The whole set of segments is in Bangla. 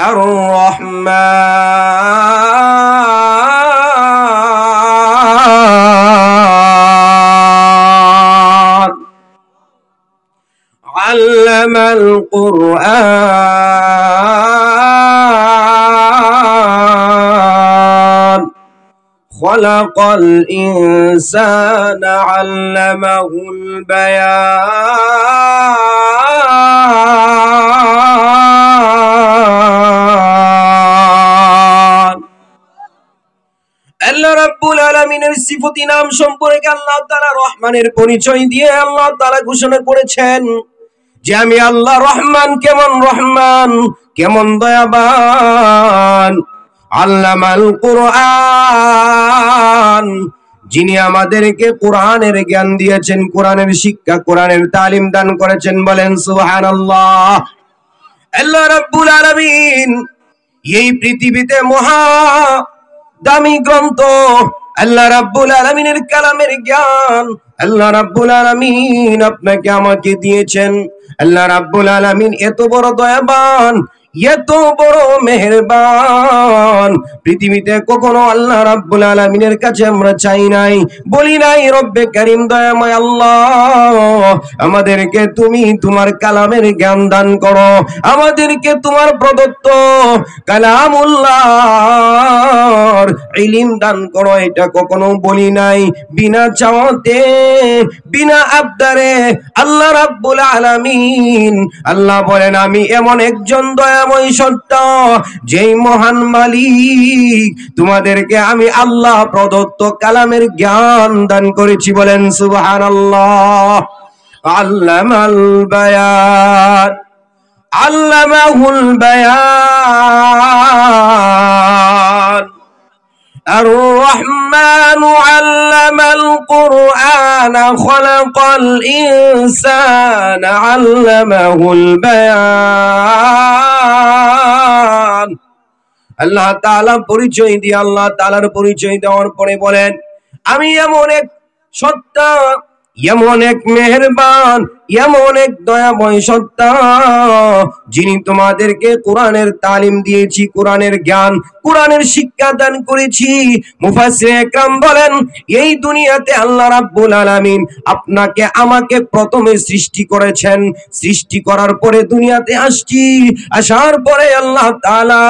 আর রহমান আল্লামাল কুরআন খালাকাল ইনসানা আল্লামাহুল বায়ান। আল্লাহ রাব্বুল আলামিনের সিফাতি নাম সম্পর্কে আল্লাহ তাআলা রহমানের পরিচয় দিয়ে আল্লাহ তাআলা ঘোষণা করেছেন যে আমি আল্লাহ রহমান, কেমন দয়াবান। আল্লামাল কুরআন, যিনি আমাদেরকে কোরআনের জ্ঞান দিয়েছেন, কোরআনের শিক্ষা, কোরআনের তালিম দান করেছেন। বলেন সুবহানাল্লাহ। আল্লাহ রাব্বুল আলামিন এই পৃথিবীতে মহা দামি গ্রন্থ আল্লাহ রাব্বুল আলামিনের কালামের জ্ঞান আল্লাহ রাব্বুল আলামিন আপনাকে আমাকে দিয়েছেন। আল্লাহ রাব্বুল আলামিন এত বড় দয়াবান, এত বড় মেহেরবান, পৃথিবীতে কখনো আল্লাহ রাব্বুল আলামিনের কাছে আমরা চাই নাই, বলি নাই রব্বে কারীম দয়াময় আল্লাহ আমাদেরকে তুমি তোমার কালামের জ্ঞান দান করো, আমাদেরকে তোমার প্রদত্ত কালামুল্লাহর ইলম দান করো। এটা কখনো বলি নাই। বিনা চাওয়াতে, বিনা আবদারে আল্লাহ রাব্বুল আলামিন আল্লাহ বলেন আমি এমন একজন দয়াময় সত্তা, যেই মহান মালিক তোমাদেরকে আমি আল্লাহ প্রদত্ত কালামের জ্ঞান দান করেছি। বলেন সুবহানাল্লাহ। আল্লামাল বায়ান আল্লামাহুল বায়ান আর রহমান আল্লামাল কুরআন খালাকাল ইনসানা আল্লামাহুল বায়ান। আল্লাহ তাআলা পরিচয় দিয়ে আল্লাহ তাআলার পরিচয় দেওয়ার পরে বলেন আমি এমন এক সত্তা, এমন এক মেহেরবান, এমন এক দয়াময় সত্তা, যিনি তোমাদেরকে কোরআনের তালিম দিয়েছি, কোরআনের জ্ঞান, কোরআনের শিক্ষা দান করেছি। মুফাসসির একরাম বলেন এই দুনিয়াতে আল্লাহ রাব্বুল আলামিন আপনাকে আমাকে প্রথমে সৃষ্টি করেছেন, সৃষ্টি করার পরে দুনিয়াতে আসছি, আসার পরে আল্লাহ তাআলা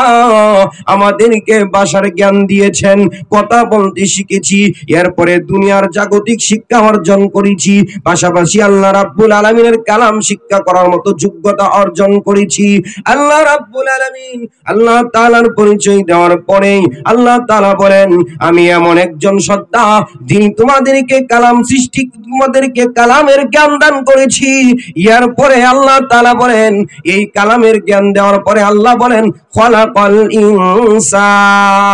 আমাদেরকে ভাষার জ্ঞান দিয়েছেন, কথা বলতে শিখেছি, এরপরে দুনিয়ার জাগতিক শিক্ষা অর্জন করেছি, পাশাপাশি আল্লাহ রাব্বুল আলামিনের কালাম শিক্ষা করার মতো যোগ্যতা অর্জন করেছি। আল্লাহ রাব্বুল আলামিন আল্লাহ তাআলার পরিচয় দেওয়ার পরে আল্লাহ তাআলা বলেন আমি এমন একজন সত্তা, যিনি তোমাদেরকে কালাম সৃষ্টি, তোমাদেরকে কালামের জ্ঞান দান করেছি। এরপরে আল্লাহ তাআলা বলেন এই কালামের জ্ঞান দেওয়ার পরে আল্লাহ বলেন খালাকাল ইনসান,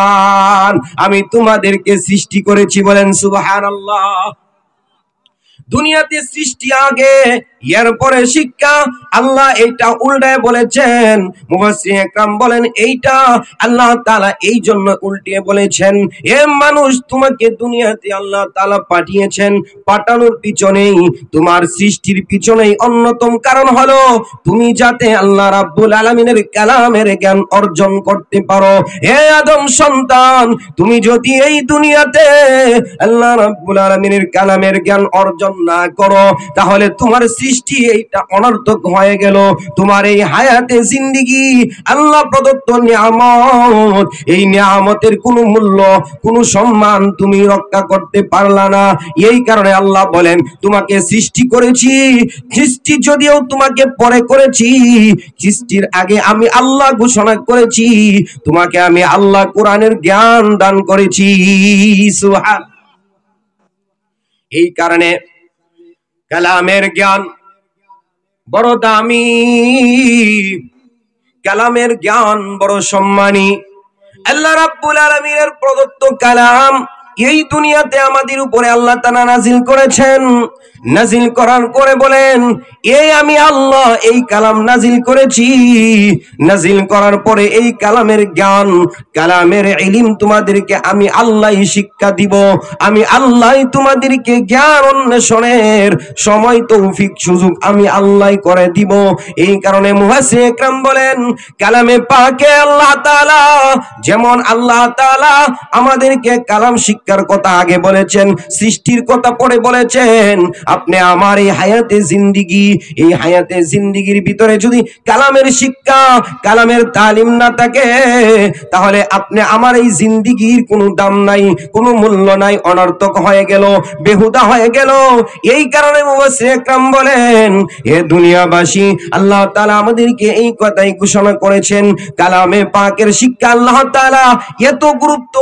আমি তোমাদেরকে সৃষ্টি করেছি। বলেন সুবহানাল্লাহ। দুনিয়াতে সৃষ্টি আগে, এরপরে শিক্ষা। আল্লাহ এইটা উল্টায় বলেছেন। মুফাসসির একরাম বলেন এইটা আল্লাহ তাআলা এই জন্য উল্টিয়ে বলেছেন, এ মানুষ তোমাকে দুনিয়াতে আল্লাহ তাআলা পাঠিয়েছেন, পাঠানোর পিছনেই, তোমার সৃষ্টির পিছনেই অন্যতম কারণ হলো তুমি যাতে আল্লাহ রাব্বুল আলামিনের কালামের জ্ঞান অর্জন করতে পারো। হে আদম সন্তান, তুমি যদি এই দুনিয়াতে আল্লাহ রাব্বুল আলামিনের কালামের জ্ঞান অর্জন না করো, তাহলে তোমার সৃষ্টি এইটা অনর্থক হয়ে গেল। তোমার এই হায়াতে জিন্দেগি আল্লাহ প্রদত্ত নিয়ামত, এই নিয়ামতের কোনো মূল্য, কোনো সম্মান তুমি রক্ষা করতে পারলা না। এই কারণে আল্লাহ বলেন তোমাকে সৃষ্টি করেছি, সৃষ্টি যদিও তোমাকে পরে করেছি, সৃষ্টির আগে আমি আল্লাহ ঘোষণা করেছি তোমাকে আমি আল্লাহ কোরআনের জ্ঞান দান করেছি। সুবহান। এই কারণে কালামের জ্ঞান বড় দামি, কালামের জ্ঞান বড় সম্মানী। আল্লাহ রাব্বুল আলামিনের প্রদত্ত কালাম এই দুনিয়াতে আমাদের উপরে আল্লাহ তাআলা নাযিল করেছেন। নাজিল করার পরে বলেন, এই আমি আল্লাহ এই কালাম নাজিল করেছি। নাজিল করার পরে এই কালামের জ্ঞান, কালামের ইলম তোমাদেরকে আমি আল্লাহই শিক্ষা দিব। আমি আল্লাহই তোমাদেরকে জ্ঞান অন্বেষণের সময় তৌফিক সুযোগ আমি আল্লাহই করে দিব। এই কারণে মুফাসসিরিন ইকরাম বলেন, কালামে পাকে আল্লাহ তাআলা যেমন আল্লাহ তাআলা আমাদেরকে কালাম শিক্ষার কথা আগে বলেছেন, সৃষ্টির কথা পরে বলেছেন। আপনি আমার এই হায়াতে জিন্দেগি, এই হায়াতে জিন্দেগির ভিতরে যদি কালামের শিক্ষা, কালামের তালিম না থাকে, তাহলে আপনি আমার এই জিন্দেগির কোনো দাম নাই, কোনো মূল্য নাই, অনর্থক হয়ে গেল, বেহুদা হয়ে গেল। এই কারণে মুফাসসিরিন ইকরাম বলেন, হে দুনিয়াবাসী, আল্লাহ তাআলা আমাদেরকে এই কথাই ঘোষণা করেছেন, কালামে পাকের শিক্ষা আল্লাহ তাআলা এত গুরুত্ব,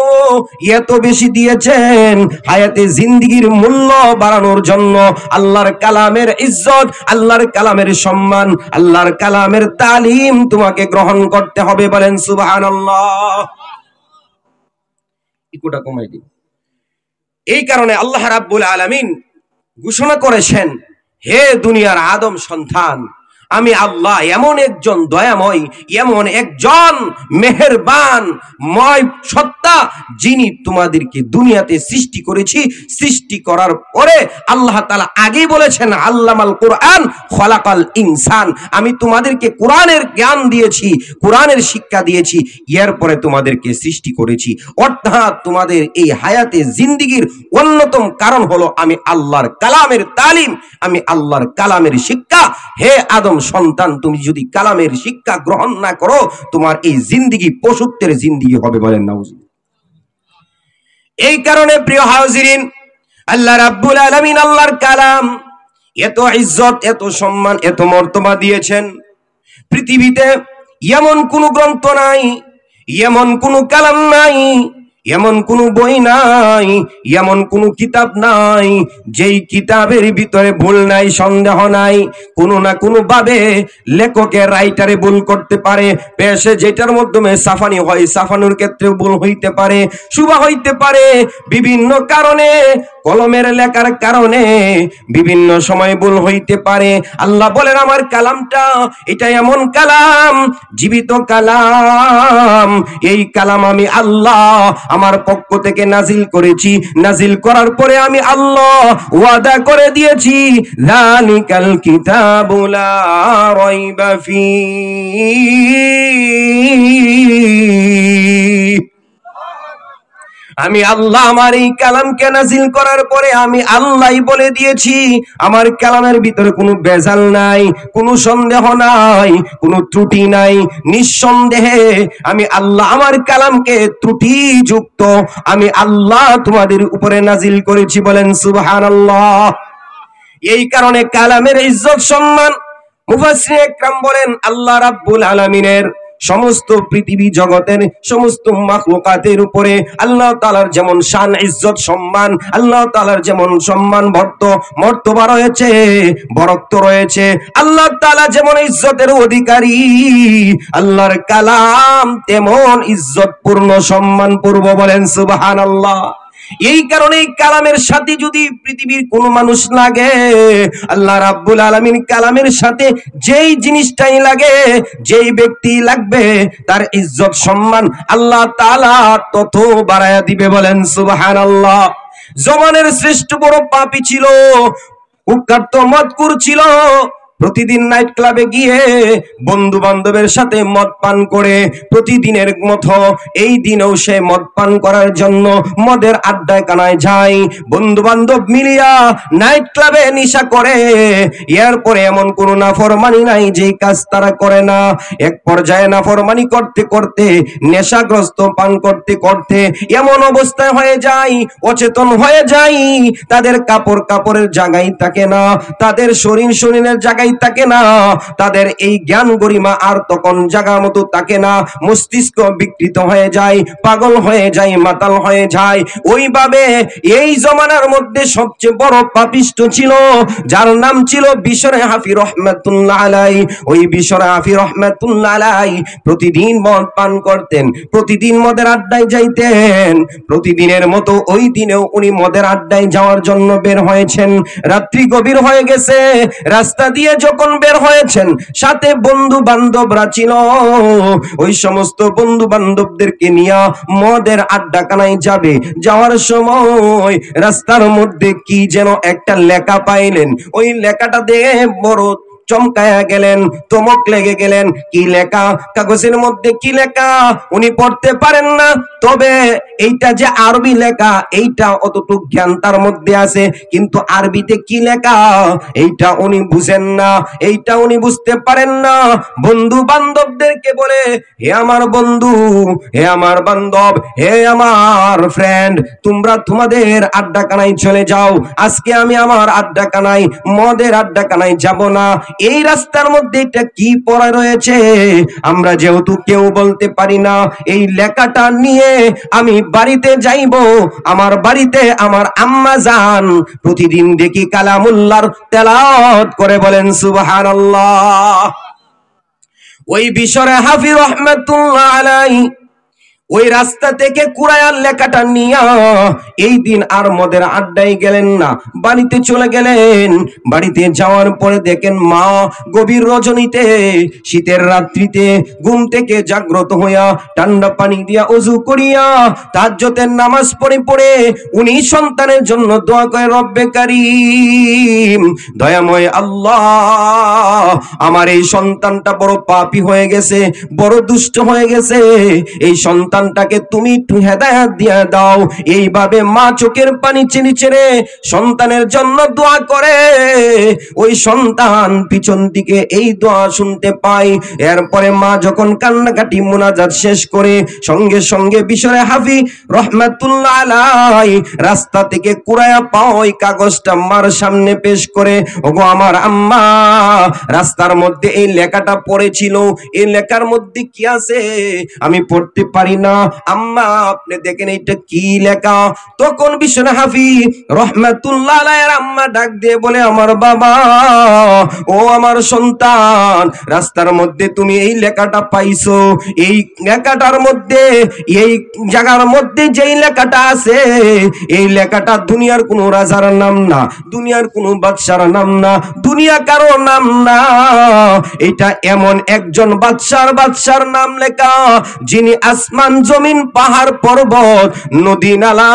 এত বেশি দিয়েছেন, হায়াতে জিন্দেগির মূল্য বাড়ানোর জন্য। আল্লাহর কালামের ইজ্জত, আল্লাহর কালামের সম্মান, আল্লাহর কালামের তালিম তোমাকে গ্রহণ করতে হবে। বলেন সুবহানাল্লাহ। ইকোটা কমাই দিন। এই কারণে আল্লাহ রাব্বুল আলামিন ঘোষণা করেছেন, হে দুনিয়ার আদম সন্তান, আমি আল্লাহ এমন একজন দয়াময়, এমন একজন মেহেরবান ময় সত্তা, যিনি তোমাদেরকে দুনিয়াতে সৃষ্টি করেছি। সৃষ্টি করার পরে আল্লাহ তাআলা আগেই বলেছেন, আল্লামাল কুরআন খলাকাল ইনসান, আমি তোমাদেরকে কোরআনের জ্ঞান দিয়েছি, কোরআনের শিক্ষা দিয়েছি, এরপরে তোমাদেরকে সৃষ্টি করেছি। অর্থাৎ তোমাদের এই হায়াতে জিন্দেগির অন্যতম কারণ হলো আমি আল্লাহর কালামের তালিম, আমি আল্লাহর কালামের শিক্ষা। হে আদম সন্তান, তুমি যদি কালামের শিক্ষা গ্রহণ না করো, তোমার এই জিন্দেগি পশুত্বের জিন্দেগি হবে। বলেন নাউজুবিল্লাহ। এই কারণে প্রিয় হাজিরিন, আল্লাহ রাব্বুল আলামিন আল্লাহর কালাম এত ইজ্জত, এত সম্মান, এত মর্তবা দিয়েছেন। পৃথিবীতে এমন কোন গ্রন্থ নাই, এমন কোন কালাম নাই, এমন কোন বই নাই, এমন কোন কিতাব নাই যেই কিতাবের ভিতরে ভুল নাই, সন্দেহ নাই। কোনো না কোনো ভাবে লেখকের রাইটারে ভুল করতে পারে, পেশে যেটার মাধ্যমে সাফানি হয়, সাফানোর ক্ষেত্রে ভুল হইতে পারে, শুভা হইতে পারে, বিভিন্ন কারণে কলমের লেখার কারণে বিভিন্ন সময় ভুল হইতে পারে। আল্লাহ বলেন, আমার কালামটা এটা এমন কালাম, জীবিত কালাম। এই কালাম আমি আল্লাহ আমার পক্ষ থেকে নাজিল করেছি। নাজিল করার পরে আমি আল্লাহ ওয়াদা করে দিয়েছি, যালিকাল কিতাবু লা রাইবা ফীহি। আমি আল্লাহ আমার এই কালামকে নাজিল করার পরে আমি আল্লাহই বলে দিয়েছি, আমার কালামের ভিতরে কোনো বেজাল নাই, কোনো সন্দেহ নাই, কোনো ত্রুটি নাই। নিঃসন্দেহে আমি আল্লাহ আমার কালামকে ত্রুটিযুক্ত আমি আল্লাহ তোমাদের উপরে নাজিল করেছি। বলেন সুবহানাল্লাহ। এই কারণে কালামের ইজ্জত সম্মান, মুফাসসিরিন ইকরাম বলেন, আল্লাহ রাব্বুল আলামিনের সমস্ত পৃথিবী জগতের সমস্ত মাখলুকাতের উপরে আল্লাহ তাআলার যেমন শান, ইজ্জত, সম্মান, আল্লাহ তাআলার যেমন সম্মান মর্তবা রয়েছে, বরত্ব রয়েছে, আল্লাহ তাআলা যেমন ইজ্জতের অধিকারী, আল্লাহর কালাম তেমন ইজ্জতপূর্ণ, সম্মানপূর্ণ। বলেন সুবহানাল্লাহ। এই কারণে কালামের সাথে যদি পৃথিবীর কোন মানুষ লাগে, আল্লাহ রাব্বুল আলামিন কালামের সাথে যেই জিনিসটাই লাগে, যেই ব্যক্তি লাগবে, তার ইজ্জত সম্মান আল্লাহ তাআলা তত বাড়ায়া দিবে। বলেন সুবহানাল্লাহ। জমানের শ্রেষ্ঠ বড় পাপী ছিল, কুখ্যাত মদকুর ছিল, প্রতিদিন নাইট ক্লাবে গিয়ে বন্ধু বান্ধবের সাথে মদ পান করে, প্রতিদিনের মতো এই দিনেও সে মদ পান করার জন্য মদের আড্ডায় কানায় যায়, বন্ধু বান্ধব মিলিয়া নাইট ক্লাবে নেশা করে। এরপরে এমন কোনো নাফরমানি নাই যে কাজ তারা করে না। এক পর্যায়ে নাফরমানি করতে করতে, নেশাগ্রস্ত পান করতে করতে এমন অবস্থায় হয়ে যায়, অচেতন হয়ে যায়, তাদের কাপড়ের জায়গায় থাকে না, তাদের শরীরের জায়গায় থাকে না, তাদের এই জ্ঞান গরিমা আর তখন জাগা মতো থাকে না, মস্তিষ্ক বিকৃত হয়ে যায়, পাগল হয়ে যায়, মাতাল হয়ে যায়। ওইভাবে এই জমানার মধ্যে সবচেয়ে বড় পাপিষ্ট ছিল, যার নাম ছিল বিশর হাফি রহমাতুল্লাহ আলাই। ওই বিশর হাফি রহমাতুল্লাহ আলাই প্রতিদিন মদ পান করতেন, প্রতিদিন মদের আড্ডায় যাইতেন। প্রতিদিনের মতো ওই দিনেও উনি মদের আড্ডায় যাওয়ার জন্য বের হয়েছেন। রাত্রি গভীর হয়ে গেছে, রাস্তা দিয়ে যখন বের হয়েছেন, সাথে বন্ধু বান্ধবরা ছিল। ওই সমস্ত বন্ধু বান্ধবদেরকে নিয়ে মদের আড্ডাখানায় যাবে। যাওয়ার সময় রাস্তার মধ্যে কি যেন একটা লেখা পাইলেন। ওই লেখাটা দিয়ে বড় চমকায়া গেলেন, চমক লেগে গেলেন। কি লেখা? কাগজের মধ্যে কি লেখা উনি পড়তে পারেন না, তবে এইটা যে আরবি লেখা এইটা অতটুকু জ্ঞান তার মধ্যে আছে, কিন্তু আরবিতে কি লেখা এইটা উনি বুঝেন না, এইটা উনি বুঝতে পারেন না। বন্ধু বান্ধবদেরকে বলে, হে আমার বন্ধু, হে আমার বান্ধব, হে আমার ফ্রেন্ড, তোমরা তোমাদের আড্ডাখানায় চলে যাও, আজকে আমি আমার আড্ডাখানায়, মদের আড্ডাখানায় যাব না। এই রাস্তার মধ্যে এটা কি পড়া রয়েছে আমরা যেহেতু কেউ বলতে পারি না, এই লেখাটা নিয়ে আমি বাড়িতে যাইব। আমার বাড়িতে আমার আম্মা জান প্রতিদিন দেখি কালামুল্লাহর তেলাওয়াত করে, বলেন সুবহানাল্লাহ। ওই বিশরে হাফি রহমাতুল্লাহ আলাইহি ওই রাস্তা থেকে কুরায়ার লেখাটা নিয়া এই দিন আর মদের আড্ডায় গেলেন না, বাড়িতে চলে গেলেন। বাড়িতে যাওয়ার পরে দেখেন মা গভীর রজনীতে, শীতের রাত্রিতে ঘুম থেকে জাগ্রত হইয়া ঠান্ডা পানি দিয়া ওযু করিয়া তাহাজ্জুদের নামাজ পড়ে পড়ে উনি সন্তানের জন্য দোয়া করে, রব্বে কারীম, দয়াময় আল্লাহ, আমার এই সন্তানটা বড় পাপী হয়ে গেছে, বড় দুষ্ট হয়ে গেছে, এই সন্তানটাকে তুমি একটু হেদায়েত দিয়ে দাও। এইভাবে মা চোখের পানি ছেড়ে ছেড়ে সন্তানের জন্য দোয়া করে। ওই সন্তান পিছন দিকে এই দোয়া শুনতে পায়। এরপরে মা যখন কান্নাকাটি মুনাজাত শেষ করে সঙ্গে সঙ্গে বিশরে হাফি রহমাতুল্লাহ আলাইহি রাস্তা থেকে কুরায়া পাওয়া ওই কাগজটা মার সামনে পেশ করে, ওগো আমার আম্মা, রাস্তার মধ্যে এই লেখাটা পড়েছিল, এই লেখার মধ্যে কি আছে আমি পড়তে পারি না, আম্মা আপনি দেখেন এটা কি লেখা। তখন বিশরে হাফি রহমাতুল্লাহ আলাইহির আম্মা ডাক দিয়ে বলে, আমার বাবা, ও আমার সন্তান, রাস্তার মধ্যে তুমি এই লেখাটা পাইছো, এই লেখাটার মধ্যে, এই জায়গার মধ্যে যেই লেখাটা আছে, এই লেখাটা দুনিয়ার কোনো রাজার নাম না, দুনিয়ার কোনো বাদশার নাম না, দুনিয়া কারো নাম না, এটা এমন একজন বাদশার নাম লেখা, যিনি আসমান জমিন পাহাড় পর্বত নদী নালা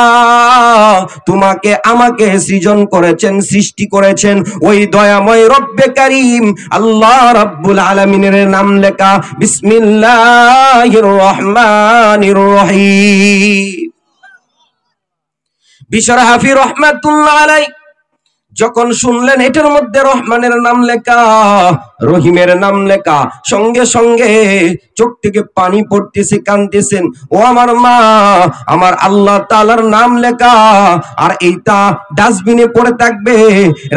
তোমাকে আমাকে সৃজন করেছেন, সৃষ্টি করেছেন ওই দয়াময় রব্বে কারীম আল্লাহ রাব্বুল আলামিনের নাম লেখা বিসমিল্লাহির রহমানির রহিম। বিশর হাফি রহমাতুল্লাহ আলাইহি যখন শুনলেন এটার মধ্যে রহমানের নাম লেখা, রহিমের নাম লেখা, সঙ্গে সঙ্গে চোখ থেকে পানি পড়তেছে, কাঁদতেছেন। ও আমার মা, আমার আল্লাহ তাআলার নাম লেখা, আর এইটা ডাস্টবিনে পড়ে থাকবে,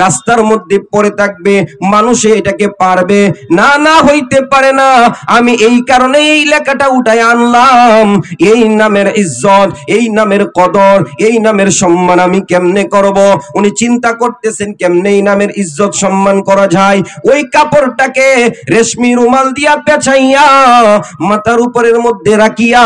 রাস্তার মধ্যে পড়ে থাকবে, মানুষে এটাকে পারবে না, না হইতে পারে না। আমি এই কারণে এই লেখাটা উঠায় আনলাম। এই নামের ইজ্জত, এই নামের কদর, এই নামের সম্মান আমি কেমনে করব? উনি চিন্তা করতে কেমনে এই নামের ইজ্জত সম্মান করা যায়। ওই কাপড়টাকে রেশমি রুমাল দিয়া পেঁচাইয়া মাথার উপরের মধ্যে রাখিয়া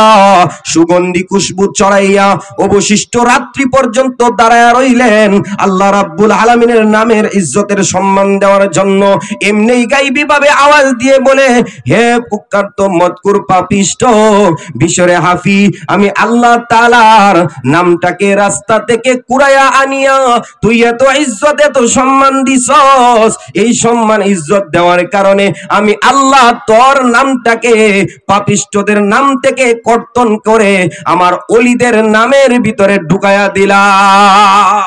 সুগন্ধি খুশবু চড়াইয়া অবশিষ্ট রাত্রি পর্যন্ত দাঁড়ায় রইলেন আল্লাহ রাব্বুল আলামিনের নামের ইজ্জতের সম্মান দেওয়ার জন্য। এমনি গাইবি ভাবে আওয়াজ দিয়ে বলে, হে কুখ্যাত মদকুর পাপিষ্ট বিশরে হাফি, আমি আল্লাহ তাআলার নামটাকে রাস্তা থেকে কুড়াইয়া আনিয়া তুই এত ইজ্জত, এত সম্মান দিছস, এই সম্মান ইজ্জত দেওয়ার কারণে আমি আল্লাহ তোর নামটাকে পাপিষ্টদের নাম থেকে কর্তন করে আমার ওলিদের নামের ভিতরে ঢুকায়া দিলাম।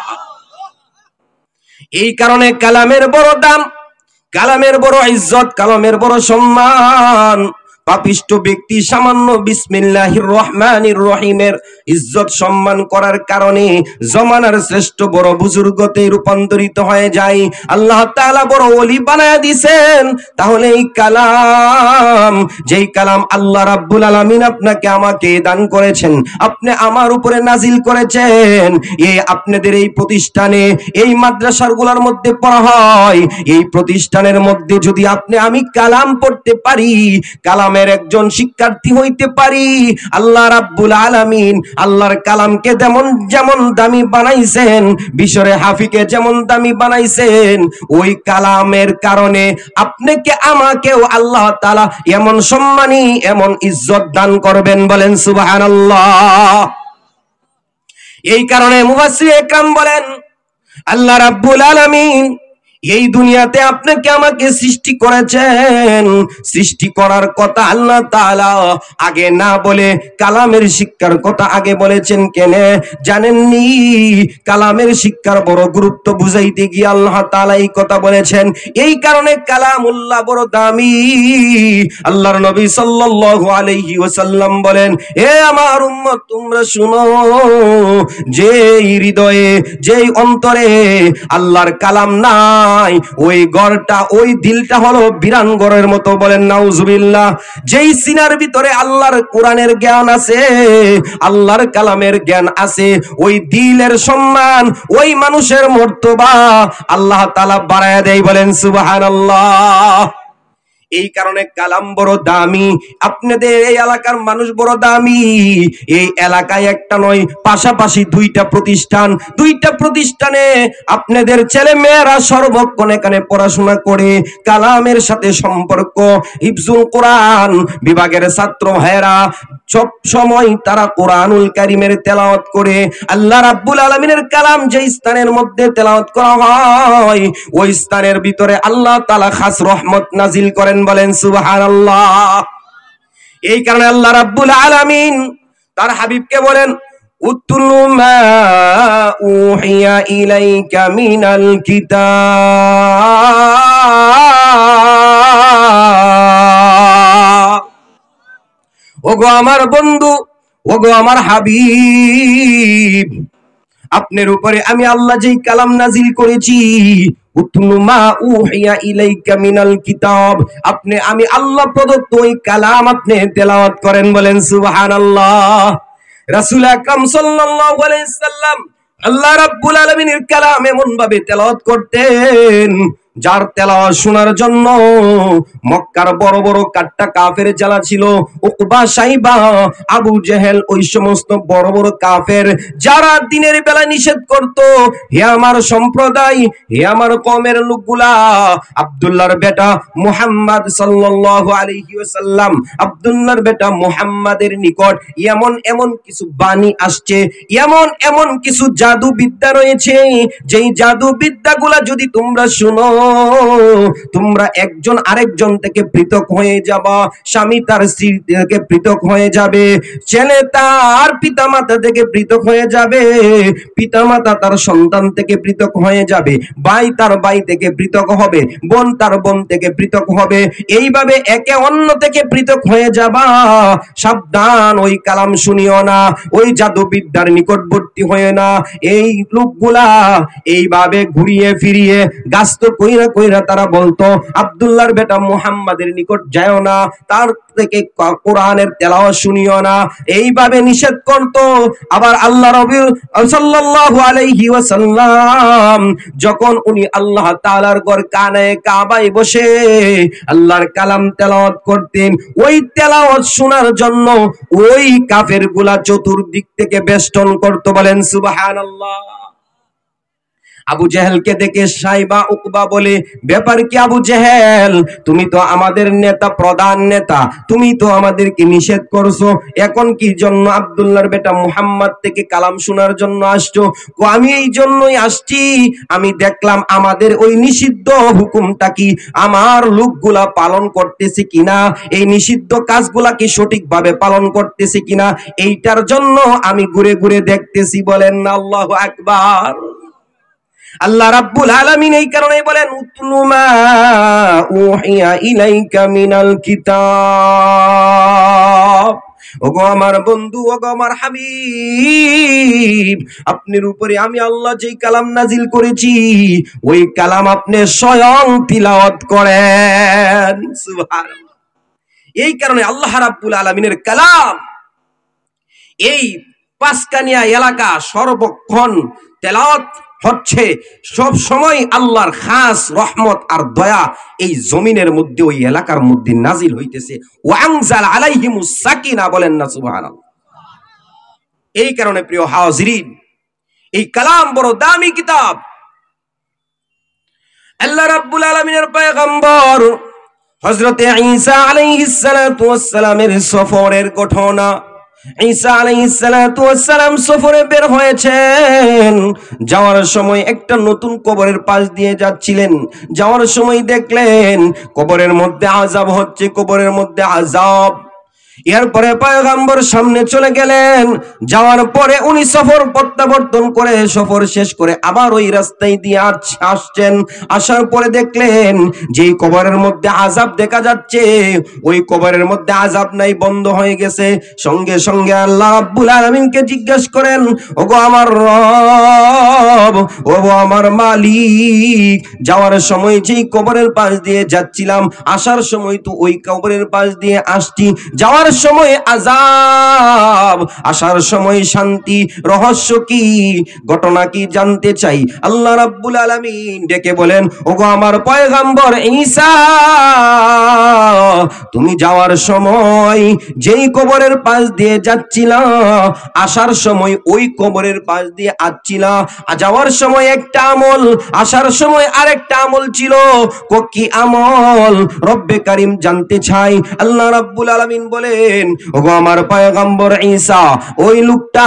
এই কারণে কালামের বড় দাম, কালামের বড় ইজ্জত, কালামের বড় সম্মান। পাপিষ্ট ব্যক্তি সামান্য বিসমিল্লাহির রহমানির রহিমের ইজ্জত সম্মান করার কারণে জমানার শ্রেষ্ঠ বড় বুজুর্গতে রূপান্তরিত হয়ে যায়। আল্লাহ তাআলা বড় ওলি বানায়া দিবেন। তাহলে এই কালাম, যেই কালাম আল্লাহ রাব্বুল আলামিন আপনাকে আমাকে দান করেছেন, আপনি আমার উপরে নাজিল করেছেন, আপনাদের এই প্রতিষ্ঠানে, এই মাদ্রাসাগুলোর মধ্যে পড়া হয়, এই প্রতিষ্ঠানের মধ্যে যদি আমি কালাম পড়তে পারি, কালামের একজন শিক্ষার্থী হইতে পারি, আল্লাহ রাব্বুল আলামিন আল্লাহর কালামকে যেমন দামি বানাইছেন, বিশরে হাফিকে যেমন দামি বানাইছেন, ওই কালামের কারণে আপনাকে আমাকেও আল্লাহ তাআলা এমন সম্মানী, এমন ইজ্জত দান করবেন। বলেন সুবহানাল্লাহ। এই কারণে মুফাসসির একরাম বলেন, আল্লাহ রাব্বুল আলামিন এই দুনিয়াতে আপনাকে আমাকে সৃষ্টি করেছেন। সৃষ্টি করার কথা আল্লাহ তাআলা আগে না বলে কালামের শিক্ষার কথা আগে বলেছেন কেন জানেননি? কালামের শিক্ষার বড় গুরুত্ব বুঝাইতে গিয়ে আল্লাহ তাআলা এই কথা বলেছেন। এই কারণে কালামুল্লাহ বড় দামি। আল্লাহর নবী সাল্লাল্লাহু আলাইহি ওয়াসাল্লাম বলেন, হে আমার উম্মত, তোমরা শুনো, যেই হৃদয়ে, যেই অন্তরে আল্লাহর কালাম না, ওই ঘরটা, ওই দিলটা হলো বিরান ঘরের মতো। বলেন নাউজুবিল্লাহ। যেই সিনার ভিতরে আল্লাহর কোরআনের জ্ঞান আছে, আল্লাহর কালামের জ্ঞান আছে, ওই দিলের সম্মান, ওই মানুষের মর্তবা আল্লাহ তাআলা বাড়ায়া দেয়। বলেন সুবহানাল্লাহ। এই কারণে কালাম বড় দামি। আপনাদের এই এলাকার মানুষ বড় দামি। এই এলাকায় একটা নয়, পাশাপাশি দুইটা প্রতিষ্ঠানে আপনাদের ছেলে মেয়েরা সর্বক্ষণ এখানে পড়াশোনা করে, কালামের সাথে সম্পর্ক, হিফজুল কোরআন বিভাগের ছাত্র ভাইয়েরা সব সময় তারা কোরআনুল কারীমের তেলাওয়াত করে। আল্লাহ রাব্বুল আলামিনের কালাম যে স্থানের মধ্যে তেলাওয়াত করা হয়, ওই স্থানের ভিতরে আল্লাহ তাআলা খাস রহমত নাজিল করেন। বলেন সুবহানাল্লাহ। এই কারণে আল্লাহ রাব্বুল আলামিন তার হাবিবকে বলেন, উতলু মা উহিয়া ইলাইকা মিনাল কিতাব। ওগো আমার বন্ধু, ওগো আমার হাবিব, আপনার উপরে আমি আল্লাহ যেই কালাম নাজিল করেছি, উতলু মা উহিয়া ইলাইকা মিনাল কিতাব, আমি আল্লাহ প্রদত্ত ওই কালাম আপনি তেলাওয়াত করেন। বলেন সুবহানাল্লাহ। রাসূল আকরাম সাল্লাল্লাহু আলাইহি সাল্লাম আল্লাহ রাব্বুল আলামিনের কালাম এমন ভাবে তেলাওয়াত করতেন, যার তেলাওয়াত শোনার জন্য মক্কার বড় বড় কাট্টা কাফের যারা ছিল, উকবা, সাইবা, আবু জেহেল, ওই সমস্ত বড় বড় কাফের যারা দিনের বেলা নিষেধ করত, হে আমার সম্প্রদায়, হে আমার কওমের লোকগুলা, আব্দুল্লাহর বেটা মুহাম্মদ সাল্লাল্লাহু আলাইহি ওয়াসাল্লাম, আব্দুল্লাহর বেটা মুহাম্মাদের নিকট এমন কিছু বাণী আসছে, এমন কিছু জাদু বিদ্যা রয়েছে, যেই জাদু বিদ্যাগুলা যদি তোমরা শুনো, তোমরা একজন আরেকজন থেকে পৃথক হয়ে যাবা, স্বামী তার স্ত্রী থেকে পৃথক হয়ে যাবে, ছেলে তার পিতামাতা থেকে পৃথক হয়ে যাবে, পিতামাতা তার সন্তান থেকে পৃথক হয়ে যাবে, ভাই তার ভাই থেকে পৃথক হবে, বোন তার বোন থেকে পৃথক হবে, এইভাবে একে অন্য থেকে পৃথক হয়ে যাবা। সাবধান, ওই কালাম শুনিও না, ওই জাদুবিদ্যার নিকটবর্তী হয়ে না। এই লোকগুলা এইভাবে ঘুরিয়ে ফিরিয়ে গাস্ত কইরা তারা বলতো, আব্দুল্লাহর বেটা মুহাম্মাদের নিকট যাও না, তার থেকে কোরআনের তেলাওয়াত শুনিও না, এইভাবে নিষেধ করতো। আবার আল্লাহ নবী সাল্লাল্লাহু আলাইহি ওয়াসাল্লাম যখন উনি আল্লাহ তাআলার ঘর কাবায় বসে আল্লাহর কালাম তেলাওয়াত করতেন, ওই তেলাওয়াত শোনার জন্য ওই কাফেরগুলা চতুর্দিক থেকে বেষ্টন করতো। বলেন সুবহানাল্লাহ। আবু জেহেলকে দেখে সাইবা, উকবা বলে, ব্যাপার কি আবু জেহেল, তুমি তো আমাদের নেতা, প্রধান নেতা, তুমি তো আমাদেরকে নিষেধ করছো, এখন কি জন্য আব্দুল্লাহর বেটা মুহাম্মদ থেকে কালাম শোনার জন্য আসছো? আমি এই জন্যই আসছি, আমি দেখলাম আমাদের ওই নিষিদ্ধ হুকুমটা কি আমার লোকগুলা পালন করতেছে কিনা, এই নিষিদ্ধ কাজগুলা কি সঠিকভাবে পালন করতেছে কিনা, এইটার জন্য আমি ঘুরে ঘুরে দেখতেছি। বলেন না আল্লাহু আকবার। আল্লাহ রাব্বুল আলামিন এই কারণেই বলেন উতলু মা উহিয়া ইলাইকা মিনাল কিতাব। ওগো আমার বন্ধু, ওগো আমার হাবিব, আপনার উপরে আমি আল্লাহ যেই কালাম নাজিল করেছি ওই কালাম আপনি স্বয়ং তিলাওয়াত করেন। সুবহানাল্লাহ। এই কারণে আল্লাহ রাব্বুল আলামিনের কালাম এই পাঁচকানিয়া এলাকা সর্বক্ষণ তেলাওয়াত হচ্ছে, সব সময় আল্লাহর খাস রহমত আর দয়া এই জমিনের মধ্যে ওই এলাকার মধ্যে নাজিল হইতেছে। ওয়ানজাল আলাইহিমুস সাকিনা, বলেন না সুবহানাল্লাহ। এই কারণে প্রিয় হাজিরিন, এই কালাম বড় দামি কিতাব। আল্লাহ রাব্বুল আলামিনের পয়গম্বর হযরতে ঈসা আলাইহিস সালাতু ওয়াস সালামের সফরের ঘটনা। ঈসা আলাইহিস সালাতু ওয়াস সালাম সফরে বের হয়েছেন। যাওয়ার সময় একটা নতুন কবরের পাশ দিয়ে যাচ্ছিলেন। যাওয়ার সময় দেখলেন কবরের মধ্যে আযাব হচ্ছে, কবরের মধ্যে আযাব। এরপরে পয়গম্বর সামনে চলে গেলেন। যাওয়ার পরে উনি সফর প্রত্যাবর্তন করে সফর শেষ করে আবার ওই রাস্তায় দিয়ে আসছেন। আসার পরে দেখলেন যে কবরের মধ্যে আযাব দেখা যাচ্ছে, ওই কবরের মধ্যে আযাব নাই, বন্ধ হয়ে গেছে। সঙ্গে সঙ্গে আল্লাহ রাব্বুল আলামিনকে জিজ্ঞেস করেন, ওগো আমার রব, ওগো আমার মালিক, যাওয়ার সময় যেই কবরের পাশ দিয়ে যাচ্ছিলাম, আসার সময় তো ওই কবরের পাশ দিয়ে আসছি, যাওয়ার সময় আযাব, আসার সময় শান্তি, রহস্য কি, ঘটনা কি জানতে চাই। আল্লাহ রাব্বুল আলামিন ডেকে বলেন, ওগো আমার পয়গম্বর ঈসা, তুমি যাওয়ার সময় যেই কবরের পাশ দিয়ে যাচ্ছিলা, আসার সময় ওই কবরের পাশ দিয়ে আসছিলা, যাওয়ার সময় একটা আমল, আসার সময় আরেকটা আমল ছিল। কি আমল? রব্বে কারীম জানতে চাই। আল্লাহ রাব্বুল আলামিন বলে, ওগো আমার পয়গম্বর ঈসা, ওই লোকটা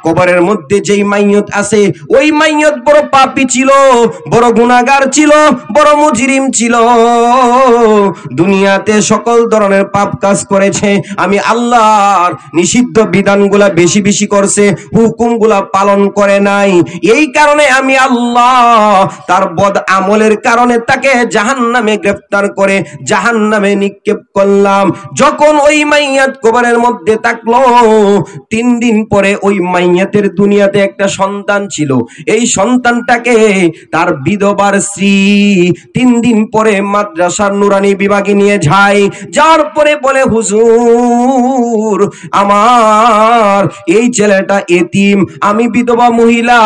কবরের মধ্যে যেই মাইয়ত আছে, ওই মাইয়ত বড় পাপী ছিল, বড় গুনাহগার ছিল, বড় মুজরিম ছিল। দুনিয়াতে সকল ধরনের পাপ কাজ করেছে। আমি আল্লাহর নিষিদ্ধ বিধানগুলা বেশি বেশি করছে, হুকুমগুলা পালন করে নাই। এই কারণে আমি আল্লাহ তার বদ আমলের কারণে তাকে জাহান্নামে গ্রেফতার করে জাহান্নামে নিক্ষেপ করলাম। যখন ওই মাইয়াত কবরের মধ্যে থাকলো, 3 দিন পরে ওই মাইয়াতের দুনিয়াতে একটা সন্তান ছিল। এই সন্তানটাকে তার বিধবার স্ত্রী 3 দিন পরে মাদ্রাসার নুরানি বিভাগে নিয়ে যায়। যাওয়ার পরে বলে, হুজুর, আমার এই ছেলেটা এতিম, আমি বিধবা মহিলা,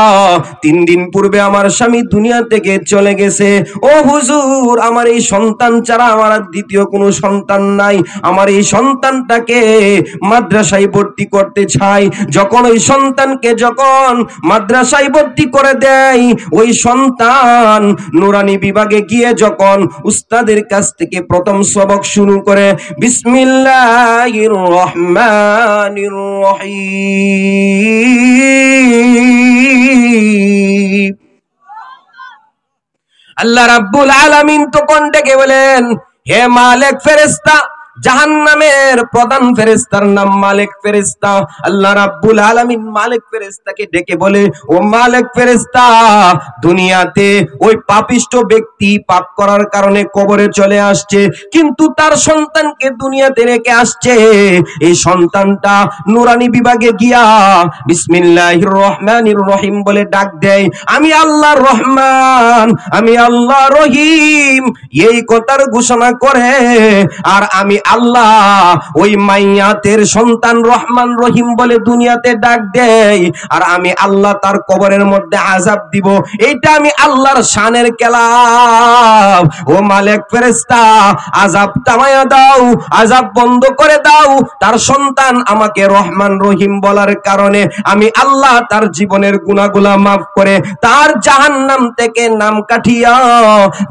3 দিন পূর্বে আমার স্বামী দুনিয়া থেকে চলে গেছে। ও হুজুর, আমার এই সন্তান ছাড়া আমার আর দ্বিতীয় কোনো সন্তান নাই। আমার এই সন্তানটাকে মাদ্রাসায় ভর্তি করতে চাই। যখন ওই সন্তানকে যখন মাদ্রাসায় ভর্তি করে দেয়, ওই সন্তান নুরানি বিভাগে গিয়ে যখন উস্তাদের কাছ থেকে প্রথম সবক শুরু করে, বিসমিল্লাহির রহমানির রহিম, আল্লাহ রাব্বুল আলামিন তখন ডেকে বলেন, হে মালিক ফেরেশতা, জাহান্নামের প্রধান ফেরেশতার নাম মালিক ফেরেশতা। আল্লাহ রাব্বুল আলামিন মালিক ফেরেশতাকে ডেকে বলে, ও মালিক ফেরেশতা, দুনিয়াতে ওই পাপিষ্ট ব্যক্তি পাপ করার কারণে কবরে চলে আসছে, কিন্তু তার সন্তানকে দুনিয়াতে রেখে আসছে। এই সন্তানটা নুরানি বিভাগে গিয়া বিসমিল্লাহির রহমানির রহিম বলে ডাক দেয়, আমি আল্লাহ রহমান, আমি আল্লাহ রহিম, এই কথার ঘোষণা করে। আর আমি আল্লাহ ওই মাইয়াতের সন্তান রহমান রহিম বলে দুনিয়াতে ডাক দেয়, আর আমি আল্লাহ তার কবরের মধ্যে আযাব দিব। এইটা আমি আল্লাহর শানের কেলাম। ও মালিক ফেরেশতা, আযাব থামায়া দাও, আযাব বন্ধ করে দাও। তার সন্তান আমাকে রহমান রহিম বলার কারণে আমি আল্লাহ তার জীবনের গুনাহগুলা মাফ করে তার জাহান্নাম থেকে নাম কাটিয়া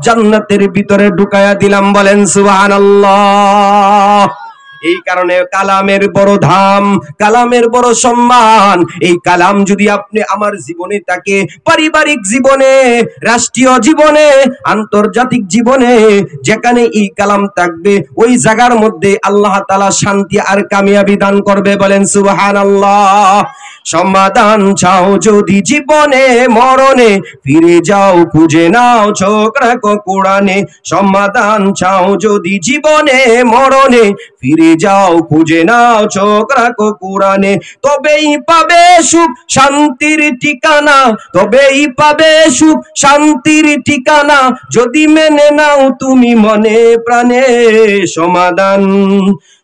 জান্নাতের ভিতরে ঢুকায়া দিলাম। বলেন সুবহানাল্লাহ। এই কারণে কালামের বড় ধাম, কালামের বড় সম্মান। এই কালাম যদি আপনি আমার জীবনে থাকে, পারিবারিক জীবনে, রাষ্ট্রীয় জীবনে, আন্তর্জাতিক জীবনে, যেখানে এই কালাম থাকবে ওই জায়গার মধ্যে আল্লাহ তাআলা শান্তি আর কামিয়াবি দান করবে। বলেন সুবহানাল্লাহ। সমাধান চাও যদি জীবনে মরণে, ফিরে যাও খুঁজে নাও চোখ রাখো কোরআনে। সমাধান চাও যদি জীবনে মরণে, ফিরে যাও খুঁজে নাও চোখ রাখো কোরআনে। তবেই পাবে সুখ শান্তির ঠিকানা, তবেই পাবে সুখ শান্তির ঠিকানা, যদি মেনে নাও তুমি মনে প্রাণে সমাধান।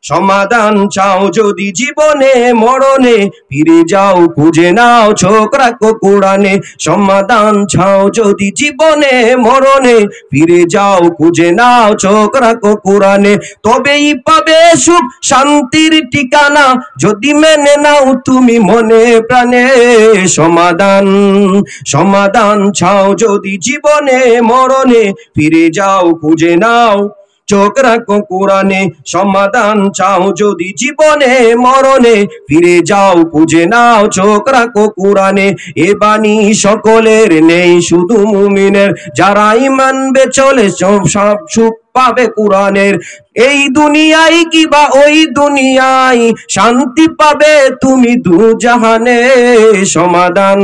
সমাধান চাও যদি জীবনে মরণে, ফিরে যাও খুঁজে নাও চোখ রাখো কোরআনে। সমাধান চাও যদি জীবনে মরণে, ফিরে যাও খুঁজে নাও চোখ রাখো কোরআনে। তবেই পাবে সুখ শান্তির ঠিকানা, যদি মেনে নাও তুমি মনে প্রাণে সমাধান। সমাধান চাও যদি জীবনে মরণে, ফিরে যাও খুঁজে নাও চোখ রাখো কোরআনে। সমাধান চাও যদি জীবনে মরণে, ফিরে যাও খুঁজে নাও চোখ রাখো কোরআনে। এ বাণী সকলের নেই শুধু মুমিনের, যারা মানবে চলে সব সুখ পাবে কোরআনের। এই দুনিয়ায় কিবা ওই দুনিয়ায়, শান্তি পাবে তুমি দু জাহানে সমাধান।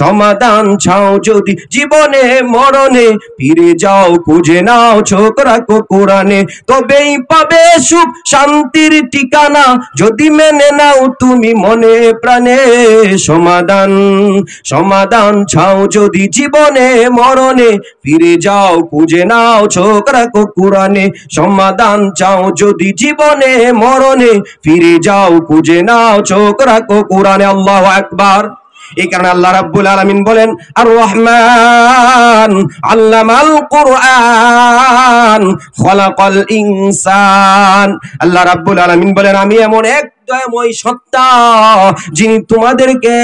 সমাধান চাও যদি জীবনে মরণে, ফিরে যাও খুঁজে নাও চোখ রাখো কোরআনে। তবেই পাবে সুখ শান্তির ঠিকানা, যদি মেনে নাও তুমি মনে প্রাণে সমাধান। সমাধান চাও যদি জীবনে মরণে, ফিরে যাও খুঁজে নাও চোখ রাখো কোরআনে। সমাধান চাও যদি জীবনে মরণে, ফিরে যাও খুঁজে নাও চোখ রাখো কোরআনে। আল্লাহু আকবার। এই কারণে আল্লাহ রাব্বুল আলামিন বলেন, আর রহমান আল্লামাল কুরআন খলাকাল ইনসান। আল্লাহ রাব্বুল আলামিন বলেন, আমি এমন এক দয়াময় সত্তা যিনি তোমাদেরকে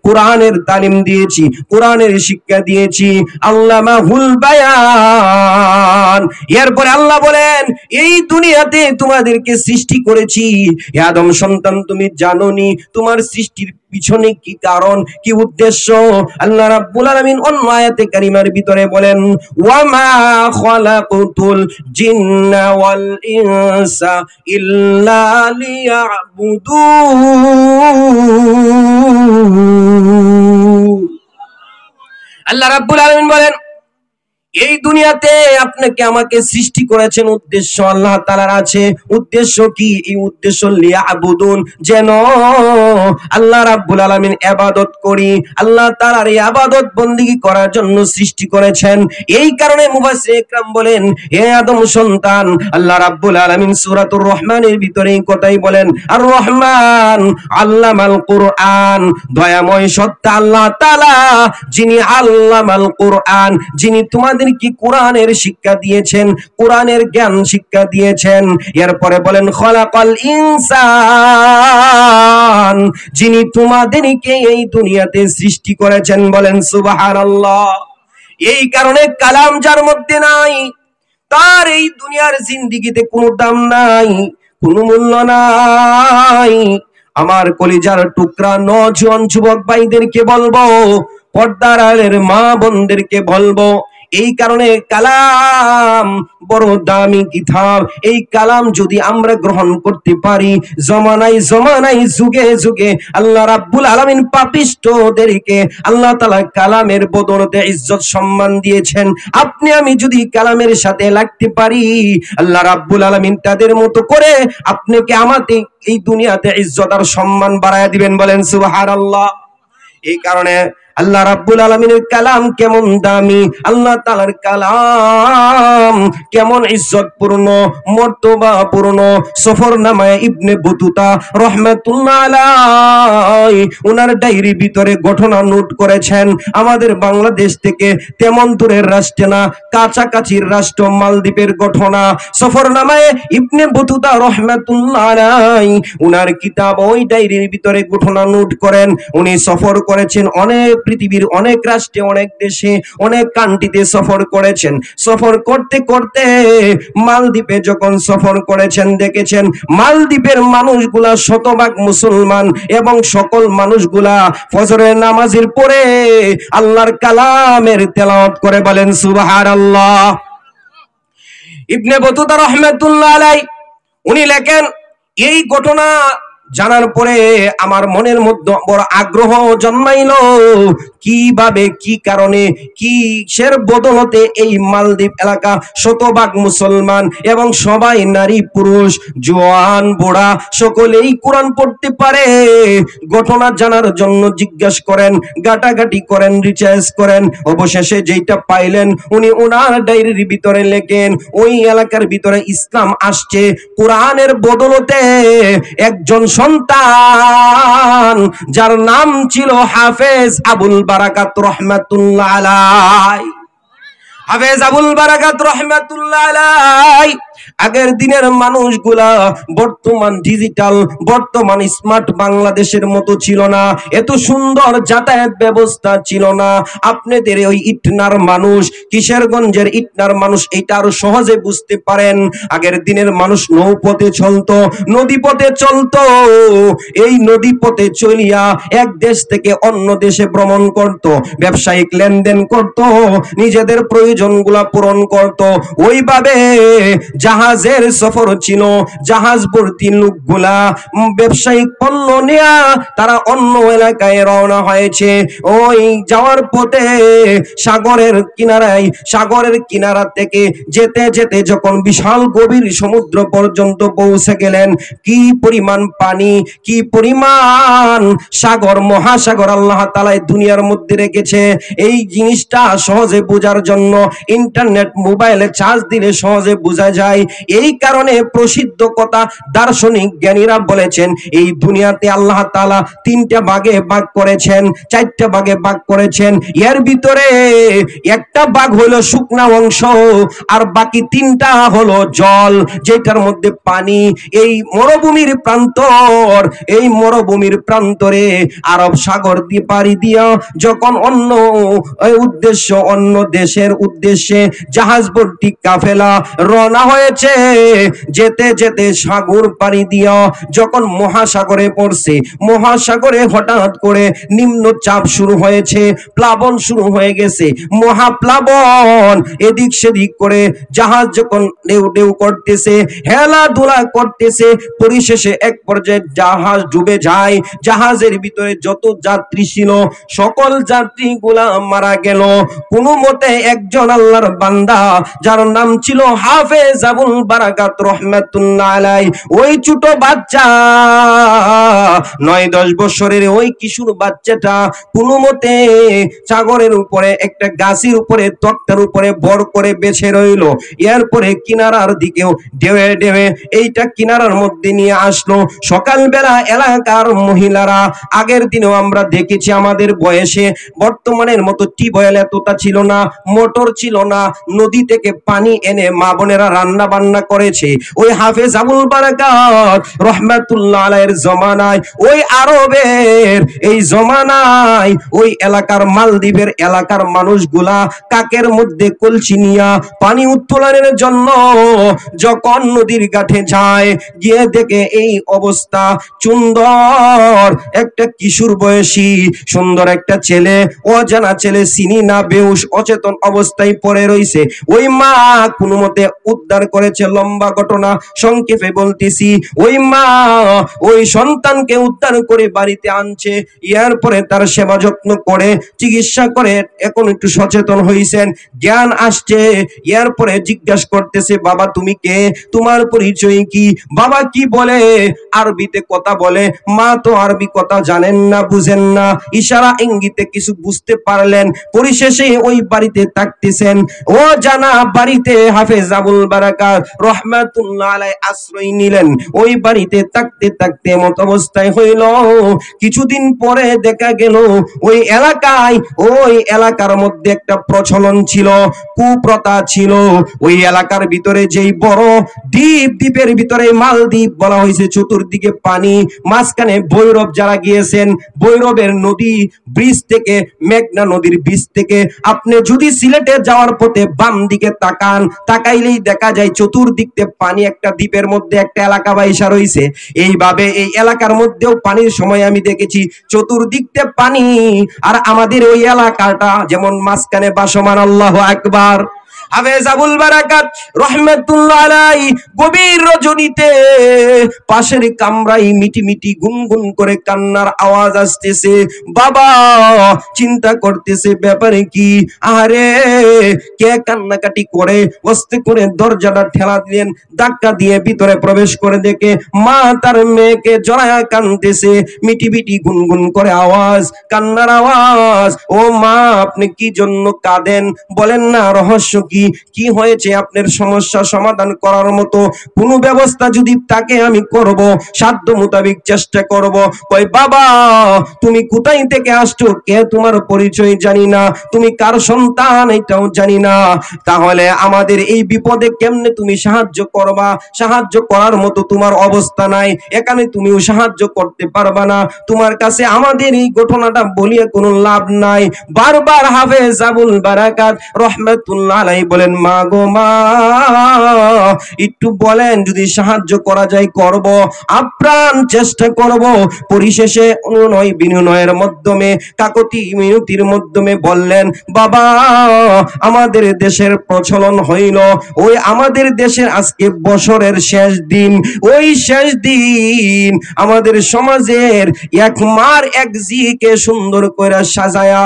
কোরআনের তালিম দিয়েছি, কোরআনের শিক্ষা দিয়েছি। আল্লামাহুল বায়ান। এরপরে আল্লাহ বলেন, এই দুনিয়াতে তোমাদেরকে সৃষ্টি করেছি। আদম সন্তান, তুমি জানোনি তোমার সৃষ্টির পিছনে কি কারণ, কি উদ্দেশ্য? আল্লাহ রাব্বুল আলামিন অন্য আয়াতে কারিমার ভিতরে বলেন, ওয়ামা খালাকুতুল জিন্না ওয়াল ইনসা ইল্লা লিয়াবুদুন। আল্লাহ রাব্বুল আলামিন বলেন, এই দুনিয়াতে আপনাকে আমাকে সৃষ্টি করেছেন, উদ্দেশ্য আল্লাহ তাআলার আছে। উদ্দেশ্য কি? এই উদ্দেশ্য লিয়াবুদুন, যেন আল্লাহ রাব্বুল আলামিন ইবাদত করি। আল্লাহ তাআলার এই ইবাদত বندگی করার জন্য সৃষ্টি করেছেন। এই কারণে মুফাসসির ইকরাম বলেন, হে আদম সন্তান, আল্লাহ রাব্বুল আলামিন সূরাতুর রহমানের ভিতরে এই কথাই বলেন, আর রহমান আল্লামাল কুরআন। দয়াময় সত্তা আল্লাহ তাআলা, যিনি আল্লামাল কুরআন, যিনি তোমাদের কি কোরআনের শিক্ষা দিয়েছেন, কোরআনের জ্ঞান শিক্ষা দিয়েছেন। এরপরে বলেন খলাকাল ইনসান, যিনি তোমাদেরকে এই দুনিয়াতে সৃষ্টি করেছেন। বলেন সুবহানাল্লাহ। এই কারণে কালাম যার মধ্যে নাই, তার এই দুনিয়ার জিন্দেগিতে কোনো দাম নাই, কোনো মূল্য নাই। আমার কলিজার টুকরা নওজোয়ান যুবক ভাইদেরকে বলবো, পর্দার আড়ালের মা বোনদেরকে বলবো, এই কারণে কালাম বড় দামি কিতাব। এই কালাম যদি আমরা গ্রহণ করতে পারি, জমানায় জমানায় যুগে যুগে আল্লাহ রাব্বুল আলামিন পাপিষ্ঠদেরকে আল্লাহ তাআলা কালামের বদৌলতে ইজ্জত সম্মান দিয়েছেন। আপনি আমি যদি কালামের সাথে লাগতে পারি, আল্লাহ রাব্বুল আলামিন তাদের মতো করে আপনাকে আমাকে এই দুনিয়াতে ইজ্জত আর সম্মান বাড়ায় দিবেন। বলেন সুবহানাল্লাহ। এই কারণে আল্লাহ রাব্বুল আলামিনের কালাম কেমন দামি, আল্লাহ তাআলার কালাম কেমন ইজ্জতপূর্ণ, মর্তবাপূর্ণ। সফরনামায়ে ইবনে বতুতা রাহমাতুল্লাহ আলাইহি ওনার ডায়েরির ভিতরে ঘটনা নোট করেছেন। আমাদের বাংলাদেশ থেকে তেমন দূরের রাষ্ট্র না, কাছাকাছির রাষ্ট্র মালদ্বীপের ঘটনা। সফরনামায়ে ইবনে বতুতা রাহমাতুল্লাহ আলাইহি ওনার কিতাব ওই ডায়েরির ভিতরে ঘটনা নোট করেন। উনি সফর করেছেন অনেক পৃথিবীর অনেক রাষ্ট্রে, অনেক দেশে, অনেক কান্ট্রিতে সফর করেছেন। সফর করতে করতে মালদ্বীপে যখন সফর করেছেন, দেখেছেন মালদ্বীপের মানুষগুলা শতভাগ মুসলমান এবং সকল মানুষগুলা ফজরের নামাজের পরে আল্লাহর কালামের তেলাওয়াত করে। বলেন সুবহানাল্লাহ। ইবনে বতুতা রাহমাতুল্লাহ আলাইহি উনি লেখেন, এই ঘটনা জানার পরে আমার মনের মধ্যে বড় আগ্রহ জন্মাইলো, কিভাবে কি কারণে কিসের বদলতে এই মালদ্বীপ এলাকা শতভাগ মুসলমান এবং সবাই নারী পুরুষ জওয়ান বুড়া সকলেই কোরআন পড়তে পারে। ঘটনা জানার জন্য জিজ্ঞাসা করেন, গাটাগাটি করেন, রিসার্চ করেন, অবশেষে যেটা পাইলেন উনি ওনার ডায়েরির ভিতরে লেখেন ওই এলাকার ভিতরে ইসলাম আসছে কোরআনের বদলতে একজন সন্তান যার নাম ছিল হাফেজ আবুল বারাকাত রহমাতুল্লাহ আলাইহি। হাফেজ আবুল বারাকাত রহমাতুল্লাহ আলাইহি আগের দিনের মানুষগুলা বর্তমান ডিজিটাল বর্তমান স্মার্ট বাংলাদেশের মতো ছিল না, এত সুন্দর যাতায়াত ব্যবস্থা ছিল না। আপনাদের ওই ইটনার মানুষ, কিশোরগঞ্জের ইটনার মানুষ এটা আরো সহজে বুঝতে পারেন। আগের দিনের মানুষ নৌপথে চলতো, নদী পথে চলতো। এই নদী পথে চলিয়া এক দেশ থেকে অন্য দেশে ভ্রমণ করত, ব্যবসায়িক লেনদেন করত, নিজেদের প্রয়োজনগুলা পূরণ করত। ওইভাবে জাহাজের সফর ছিল, জাহাজ ভর্তি লোকগুলা ব্যবসায়িক পণ্য নেয়া তারা অন্য এলাকায় রওনা হয়েছে। ওই যাওয়ার পথে সাগরের কিনারা থেকে যেতে যেতে যখন বিশাল গভীর সমুদ্র পর্যন্ত পৌঁছে গেলেন, কি পরিমাণ পানি, কি পরিমাণ সাগর, মহাসাগর আল্লাহ তাআলা দুনিয়ার মধ্যে রেখেছে। এই জিনিসটা সহজে বোঝার জন্য ইন্টারনেট মোবাইলে চার্জ দিলে সহজে বোঝা যায়। এই কারণে প্রসিদ্ধ কথা দার্শনিক জ্ঞানীরা বলেছেন এই দুনিয়াতে আল্লাহ তাআলা তিনটা ভাগে ভাগ করেছেন, চারটা ভাগে ভাগ করেছেন। এর ভিতরে একটা ভাগ হলো শুকনা অংশ আর বাকি তিনটা হলো জল, যেটার মধ্যে পানি। এই মরুভূমির প্রান্তর, এই মরুভূমির প্রান্তরে আরব সাগর দিয়ে পাড়ি দিয়া যখন অন্য উদ্দেশ্য, অন্য দেশের উদ্দেশ্যে জাহাজ ভর্তি কাফেলা রওনা হয়েছে, যেতে যেতে সাগর পাড়ি দিয়া যখন মহাসাগরে পড়ছে, মহাসাগরে হঠাৎ করে নিম্নচাপ শুরু হয়েছে, প্লাবন শুরু হয়ে গেছে, মহাপ্লাবন। এদিক সেদিক করে জাহাজ যখন ঢেউ ঢেউ করতেছে, হেলাধুলা করতেছে, পরিশেষে এক পর্যায়ে জাহাজ ডুবে যায়। জাহাজের ভিতরে যত যাত্রী ছিল সকল যাত্রীগুলা মারা গেল। কোনো মতে একজন আল্লাহর বান্দা যার নাম ছিল হাফেজ আবুল বারাকাত রহমাতুল্লাহ আলাইহি, ওই ছোট বাচ্চা 9-10 বছরের ওই কিশোর বাচ্চাটা কোনো মতে সাগরের উপরে একটা গাছের উপরে তক্তার উপরে ভর করে বেঁচে রইল। এরপরে কিনারার দিকেও ঢেউে ঢেউে এইটা কিনারার মধ্যে নিয়ে আসলো। সকালবেলা এলাকার মহিলারা, আগের দিনেও আমরা দেখেছি আমাদের বয়সে বর্তমানের মতো টিউবওয়েল এতটা ছিল না, মোটর ছিল না, নদী থেকে পানি এনে মা বোনেরা রান্না বান্না করেছে। ওই হাফেজ আবুল বারাকাত রহমাতুল্লাহ আলাইহির জমানায়, ওই আরবের এই জমানায় ওই এলাকার মালদ্বীপের এলাকার মানুষগুলা কাকের মধ্যে কলসি নিয়া পানি উত্তোলনের জন্য যখন নদীর ঘাটে যায়, গিয়ে দেখে এই অবস্থা। সুন্দর একটা কিশোর বয়সী সুন্দর একটা ছেলে, অজানা ছেলে, চিনি না, বেহুশ অচেতন অবস্থায় পড়ে রইছে। ওই মা কোনো মতে উদ্ধার করেছে। লম্বা ঘটনা সংক্ষেপে বলতেছি, ওই মা ওই সন্তানকে উদ্ধার করে বাড়িতে আনছে। এরপরে তার সেবা যত্ন করে চিকিৎসা করে এখন একটু সচেতন হইছেন, জ্ঞান আসছে। এরপরে জিজ্ঞাসা করতেছে, বাবা তুমি কে, তোমার পরিচয় কি? বাবা কি বলে? আরবিতে কথা বলে। মা তো আরবি কথা জানেন না, বুঝেন না, ইশারা ইঙ্গিতে কিছু বুঝতে পারলেন। পরিশেষে ওই বাড়িতে থাকতেছেন, ও জানা বাড়িতে হাফেজ আবুল বারাকাত রহমাতুল্লাহ আলাইহি আশ্রয় নিলেন। ওই বাড়িতে থাকতে থাকতে এমত অবস্থায় হইল, কিছুদিন পরে দেখা গেল ওই এলাকায়, ওই এলাকার মধ্যে একটা প্রচলন ছিল, কুপ্রথা ছিল। ওই এলাকার ভিতরে যেই বড় দ্বীপ, দ্বীপের ভিতরে মালদ্বীপ বলা হয়েছে, চতুর্দিকে পানি, মাঝখানে ভৈরব যারা গিয়েছেন, ভৈরবের নদী ব্রিজ থেকে, মেঘনা নদীর ব্রিজ থেকে আপনি যদি সিলেটে যাওয়ার পথে বাম দিকে তাকান, তাকাইলেই দেখা যায় চতুর্দিকে পানি, একটা দ্বীপের মধ্যে একটা এলাকা বাইসা রয়েছে। এইভাবে এই এলাকার মধ্যেও পানির সময় আমি দেখেছি চতুর্দিকে পানি, আর আমাদের ওই এলাকাটা যেমন মাঝখানে বাসমান। আল্লাহু আকবার। হাফেজ আবুল বারাকাত রহমাতুল্লাহ আলাইহি গভীর রজনীতে পাশের কামরায় মিটি গুনগুন করে কান্নার আওয়াজ আসতেছে। বাবা চিন্তা করতেছে ব্যাপারে কি, আরে কে কান্নাকাটি করে। আস্তে করে দরজাটা ঠেলা দিলেন, ধাক্কা দিয়ে ভিতরে প্রবেশ করে দেখে মা তার মেয়েকে জড়ায়া কাঁদতেছে। মিটি গুনগুন করে আওয়াজ, কান্নার আওয়াজ। ও মা, আপনি কি জন্য কাঁদেন? বলেন না রহস্য কি, কি হয়েছে? আপনার সমস্যা সমাধান করার মতো কোনো ব্যবস্থা যদি তাকে আমি করব, সাধ্য মোতাবেক চেষ্টা করব। কই বাবা তুমি কোথায় থেকে আসছো, কে তোমার পরিচয় জানি না, তুমি কার সন্তান এটাও জানি না, তাহলে আমাদের এই বিপদে কেমনে তুমি সাহায্য করবা? সাহায্য করার মতো তোমার অবস্থা নাই, এখানে তুমিও সাহায্য করতে পারবা না, তোমার কাছে আমাদের এই ঘটনাটা বলিয়ে কোনো লাভ নাই। বারবার হাফেজ আবুল বারাকাত রহমাতুল্লাহ আলাইহি বলেন, মা গো মা, একটু বলেন যদি সাহায্য করা যায় করব, আপ্রাণ চেষ্টা করব। পরিশেষে অনুনয় বিনয়ের মাধ্যমে, কাকতি মিনতির মাধ্যমে বললেন, বাবা আমাদের দেশের প্রচলন হইল, ওই আমাদের দেশের আজকে বছরের শেষ দিন, ওই শেষ দিন আমাদের সমাজের এক মার এক জিকে সুন্দর করে সাজায়া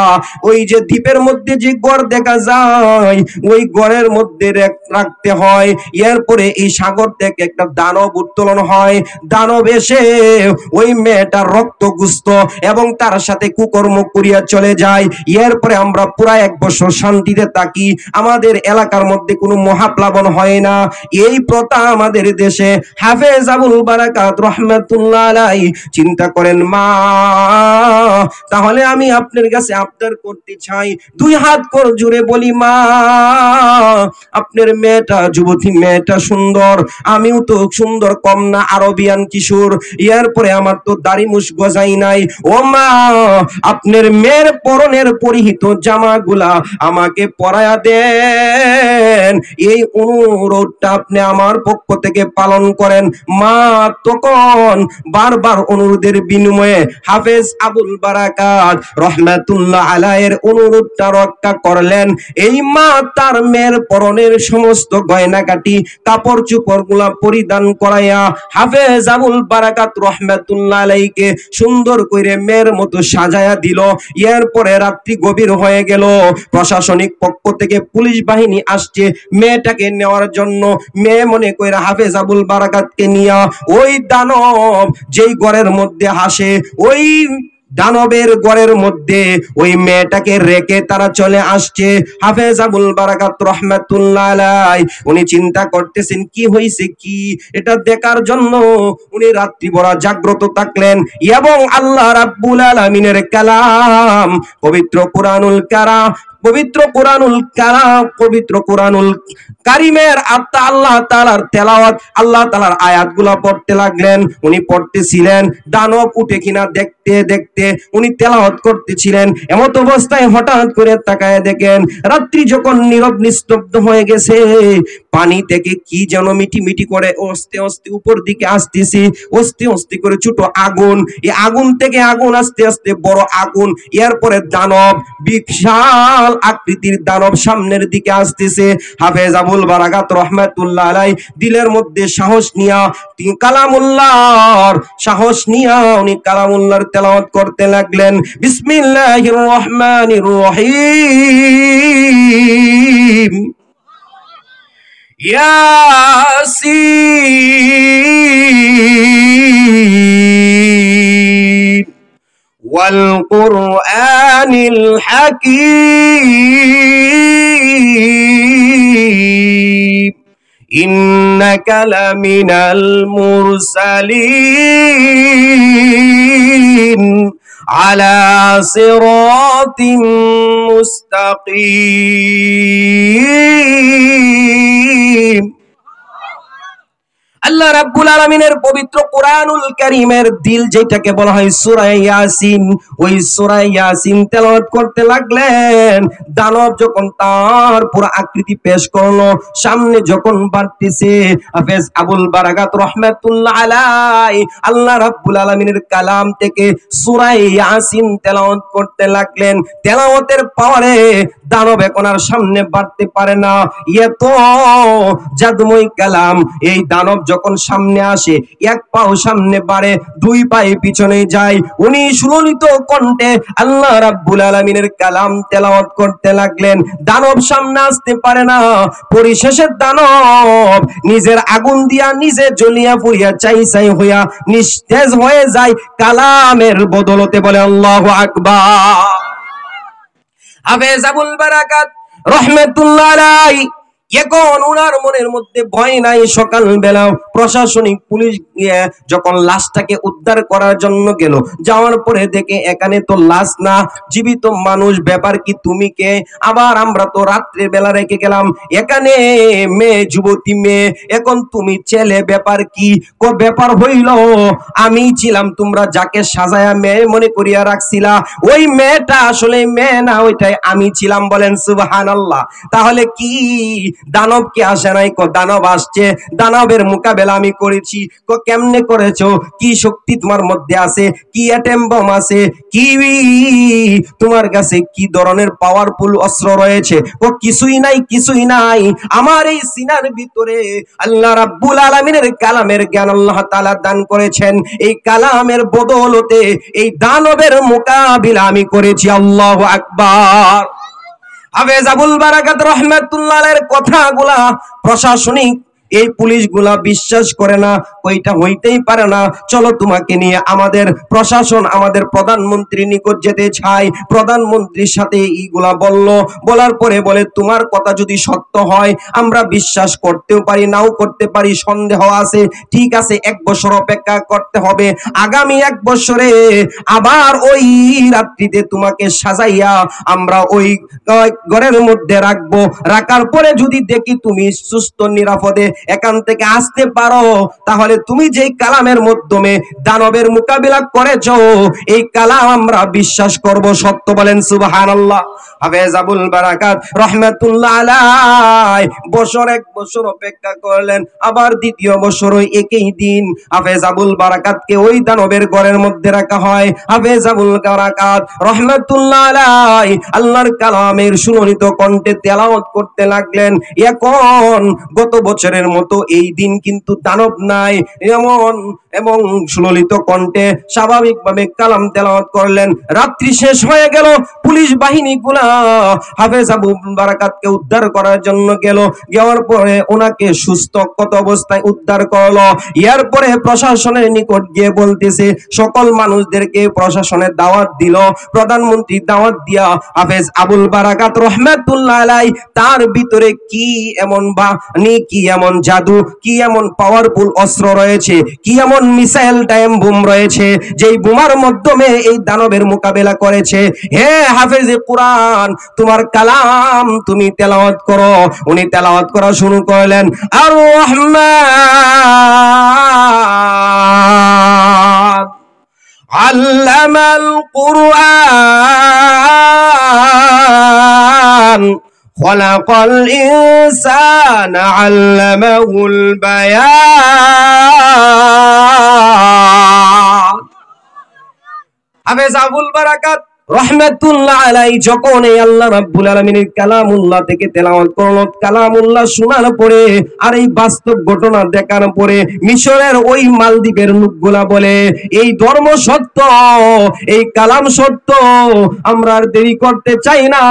ওই যে দ্বীপের মধ্যে যে ঘর দেখা যায় ওই ঘরের মধ্যে রাখতে হয়। এরপরে এই সাগর থেকে একটা দানব উত্তোলন হয়, দানব এসে ওই মেয়েটার রক্ত গুস্ত এবং তার সাথে কুকর্ম করিয়া চলে যায়। এরপরে আমরা পুরা এক বছর শান্তিতে থাকি, আমাদের এলাকার মধ্যে কোনো মহাপ্লাবন হয় না। এই প্রথা আমাদের দেশে। হাফেজ আবুল বারাকাত রহমাতুল্লাহ আলাইহি চিন্তা করেন, মা তাহলে আমি আপনার কাছে আবদার করতে চাই, দুই হাত করে জুড়ে বলি, মা আপনার মেয়েটা, যুবতী মেয়েটা সুন্দর, আমিও তো সুন্দর কম না, আরবিয়ান কিশোর, এরপরে আমার তো দাড়ি মুছ গজাই নাই, ও মা আপনার মেয়ের পরনের পরিহিত জামাগুলা আমাকে পরায়া দেন, এই অনুরোধটা আপনি আমার পক্ষ থেকে পালন করেন। মা তখন বারবার অনুরোধের বিনিময়ে হাফেজ আবুল বারাকাত রহমাতুল্লাহ আলাইহির অনুরোধটা রক্ষা করলেন। এই মা তার মেয়ের পরনের সমস্ত গয়নাগাটি কাপড় চোপড় গুলা পরিধান করাইয়া হাফেজ আবুল বারাকাত রহমাতুল্লাহ আলাইহিকে সুন্দর করে মেয়ের মতো সাজায়া দিল। এরপরে রাত্রি গভীর হয়ে গেল, প্রশাসনিক পক্ষ থেকে পুলিশ বাহিনী আসছে মেয়েটাকে নেওয়ার জন্য। মেয়ে মনে করে হাফেজ আবুল বারাকাতকে নিয়া ওই দানব যেই ঘরের মধ্যে হাসে, ওই দানবের ঘরের মধ্যে ওই মেয়েটাকে রেখে তারা চলে আসছে। হাফেজ আবুল বারাকাত রহমাতুল্লাহ আলাইহি উনি চিন্তা করতেছেন কি হইছে, কি এটা দেখার জন্য উনি রাত্রি ভরা জাগ্রত থাকলেন এবং আল্লাহ রাব্বুল আলামিনের কালাম পবিত্র কুরআনুল কারীম, পবিত্র কুরআনুল কারীমের আল্লাহ তাআলার তেলাওয়াত, আল্লাহ তাআলার আয়াতগুলো পড়তে লাগলেন। উনি পড়তেছিলেন, দানব উঠে কিনা দেখতে দেখতে উনি তেলাওয়াত করতেছিলেন। এমত অবস্থায় হঠাৎ করে তাকায় দেখেন রাত্রি যখন নীরব নিস্তব্ধ হয়ে গেছে, পানি থেকে কি যেন মিটি করে আস্তে আস্তে উপর দিকে আসতেছে, আস্তে করে ছোট আগুন, এই আগুন থেকে আগুন আস্তে আস্তে বড় আগুন, এরপরে দানব, বিশাল আকৃতির দানব সামনের দিকে আসতেছে। হাফেজ আবুল বারাকাত রহমাতুল্লাহ আলাইহি দিলের মধ্যে সাহস নিয়া তিনি কালামুল্লাহর সাহস নিয়া উনি কালামুল্লাহর তেলাওয়াত করতে লাগলেন। বিসমিল্লাহির রহমানির রহিম, ইয়াসিন ওয়াল কুরআনিল হাকীম ইন্নাকা লামিনাল মুরসালিন আলা সিরাতিন মুস্তাকিম। আল্লাহ রাব্বুল আলামিনের পবিত্র কুরআনুল কারীমের দিল যেটাকে বলা হয় সূরা ইয়াসিন, ওই সূরা ইয়াসিন তেলাওয়াত করতে লাগলেন। দানব যখন তার পুরো আকৃতি পেশ করলো, সামনে যখন বাড়তেছে, হাফেজ আবুল বারাকাত রাহমাতুল্লাহ আলাইহি আল্লাহ রাব্বুল আলামিনের কালাম থেকে সূরা ইয়াসিন তেলাওয়াত করতে লাগলেন। তেলাওয়াতের পাওয়ারে দানব এখন আর সামনে বাড়তে পারে না। এত জাদুময় কালাম। এই দানব যখন সামনে আসে, এক পাও সামনে বাড়ে, দুই পায়ে পিছনে যায়। উনি সুললিত কণ্ঠে আল্লাহ রাব্বুল আলামিনের কালাম তেলাওয়াত করতে লাগলেন। দানব সামনে আসতে পারে না। পরিশেষে দানব নিজের আগুন দিয়া নিজে জ্বলিয়া পুড়িয়া চাই চাই হইয়া নিস্তেজ হয়ে যায় কালামের বদলতে। বলে আল্লাহু আকবার। হাফেজ আবুল বারাকাত রহমাতুল্লাহ আলাইহি এখন ওনার মনের মধ্যে ভয় নাই। সকালবেলা প্রশাসনিক পুলিশ গিয়ে যখন লাশটাকে উদ্ধার করার জন্য গেল, যাওয়ার পরে দেখে এখানে তো লাশ না, জীবিত মানুষ। ব্যাপার কি, তুমি কে? আবার আমরা তো রাত্রের বেলা রেখে গেলাম, এখানে মেয়ে, যুবতী মেয়ে, এখন তুমি ছেলে, ব্যাপার কি? ব্যাপার হইল আমি ছিলাম, তোমরা যাকে সাজায়া মেয়ে মনে করিয়া রাখছিলা, ওই মেয়েটা আসলে মেয়ে না, ওইটাই আমি ছিলাম। বলেন সুবহানাল্লাহ। তাহলে কি দানব কি আসে নাই? দানব আসছে, দানবের মোকাবেলা আমি করেছি। কেমনে করেছো? কি শক্তি তোমার মধ্যে আছে? কি অ্যাটম বম আছে? কি তোমার কাছে কি ধরনের পাওয়ারফুল অস্ত্র রয়েছে? কিছুই নাই, কিছুই নাই। আমার এই সিনার ভিতরে আল্লাহ রাব্বুল আলামিনের কালামের জ্ঞান আল্লাহ তাআলা দান করেছেন। এই কালামের বদৌলতে এই দানবের মোকাবিলা আমি করেছি। আল্লাহু আকবার। হাফেজ আবুল বারাকাত রহমাতুল্লাহ আলাইহির কথাগুলা প্রশাসনিক এই পুলিশগুলা বিশ্বাস করে না, ওইটা হইতেই পারে না। চলো তোমাকে নিয়ে আমাদের প্রশাসন, আমাদের প্রধানমন্ত্রীর নিকট যেতে চাই। প্রধানমন্ত্রীর সাথে এইগুলা বলার পরে বলে, তোমার কথা যদি সত্য হয় আমরা বিশ্বাস করতেও পারি, নাও করতে পারি, সন্দেহ আছে। ঠিক আছে, 1 বছর অপেক্ষা করতে হবে। আগামী 1 বছরে আবার ওই রাত্রিতে তোমাকে সাজাইয়া আমরা ওই ঘরের মধ্যে রাখবো। রাখার পরে যদি দেখি তুমি সুস্থ নিরাপদে এখান থেকে আসতে পারো, তাহলে তুমি যেই কালামের মাধ্যমে দানবের মোকাবিলা করেছো, এই কালাম আমরা বিশ্বাস করব সত্য। বলেন সুবহানাল্লাহ। হাফেজ আবুল বারাকাত রহমাতুল্লাহ আলাইহি 1 বছর অপেক্ষা করলেন। আবার দ্বিতীয় বছর ওই একই দিন হাফেজ আবুল বারাকাতকে ওই দানবের ঘরের মধ্যে রাখা হয়। হাফেজ আবুল বারাকাত রহমাতুল্লাহ আলাইহি আল্লাহর কালামের সুললিত কণ্ঠে তেলাওয়াত করতে লাগলেন। এখন গত বছরের মতো এই দিন কিন্তু দানব নাই, এবং সুললিত কণ্ঠে স্বাভাবিকভাবে কালাম তেলাওয়াত করলেন। রাত্রি শেষ হয়ে গেল। পুলিশ বাহিনীগুলা হাফেজ আবু বারাকাতকে উদ্ধার করার জন্য গেল। যাওয়ার পরে ওনাকে সুস্থ কত অবস্থায় উদ্ধার করলো। এরপরে প্রশাসনের নিকট গিয়ে বলতেছে, সকল মানুষদেরকে প্রশাসনের দাওয়াত দিল। প্রধানমন্ত্রী দাওয়াত দিয়া হাফেজ আবুল বারাকাত রহমাতুল্লাহ আলাইহি তার ভিতরে কি এমন বাণী, কি এমন জাদু, কি এমন পাওয়ারফুল অস্ত্র রয়েছে, কি এমন মিসাইল টাইম বুম রয়েছে, যেই বোমার মাধ্যমে এই দানবের মোকাবেলা করেছে। হে হাফেজ কোরআন, তোমার কালাম তুমি তেলাওয়াত করো। উনি তেলাওয়াত করা শুরু করলেন। আর রহমান আল্লামাল কুরআন খলাকাল ইনসানা আল্লামাহুল বায়ান। হাফেজ আবুল বারাকাত রহমাতুল্লাহ আলাইহি যখন এই আল্লাহ রাব্বুল আলামিনের কালামুল্লাহ থেকে তেলাওয়াত করলো, কালামুল্লাহ শোনার পরে আর এই বাস্তব ঘটনা দেখার পরে মিশরের ওই মালদ্বীপের লোকগুলা বলে, এই ধর্ম সত্য, এই কালাম সত্য, আমরা আর দেরি করতে চাই না,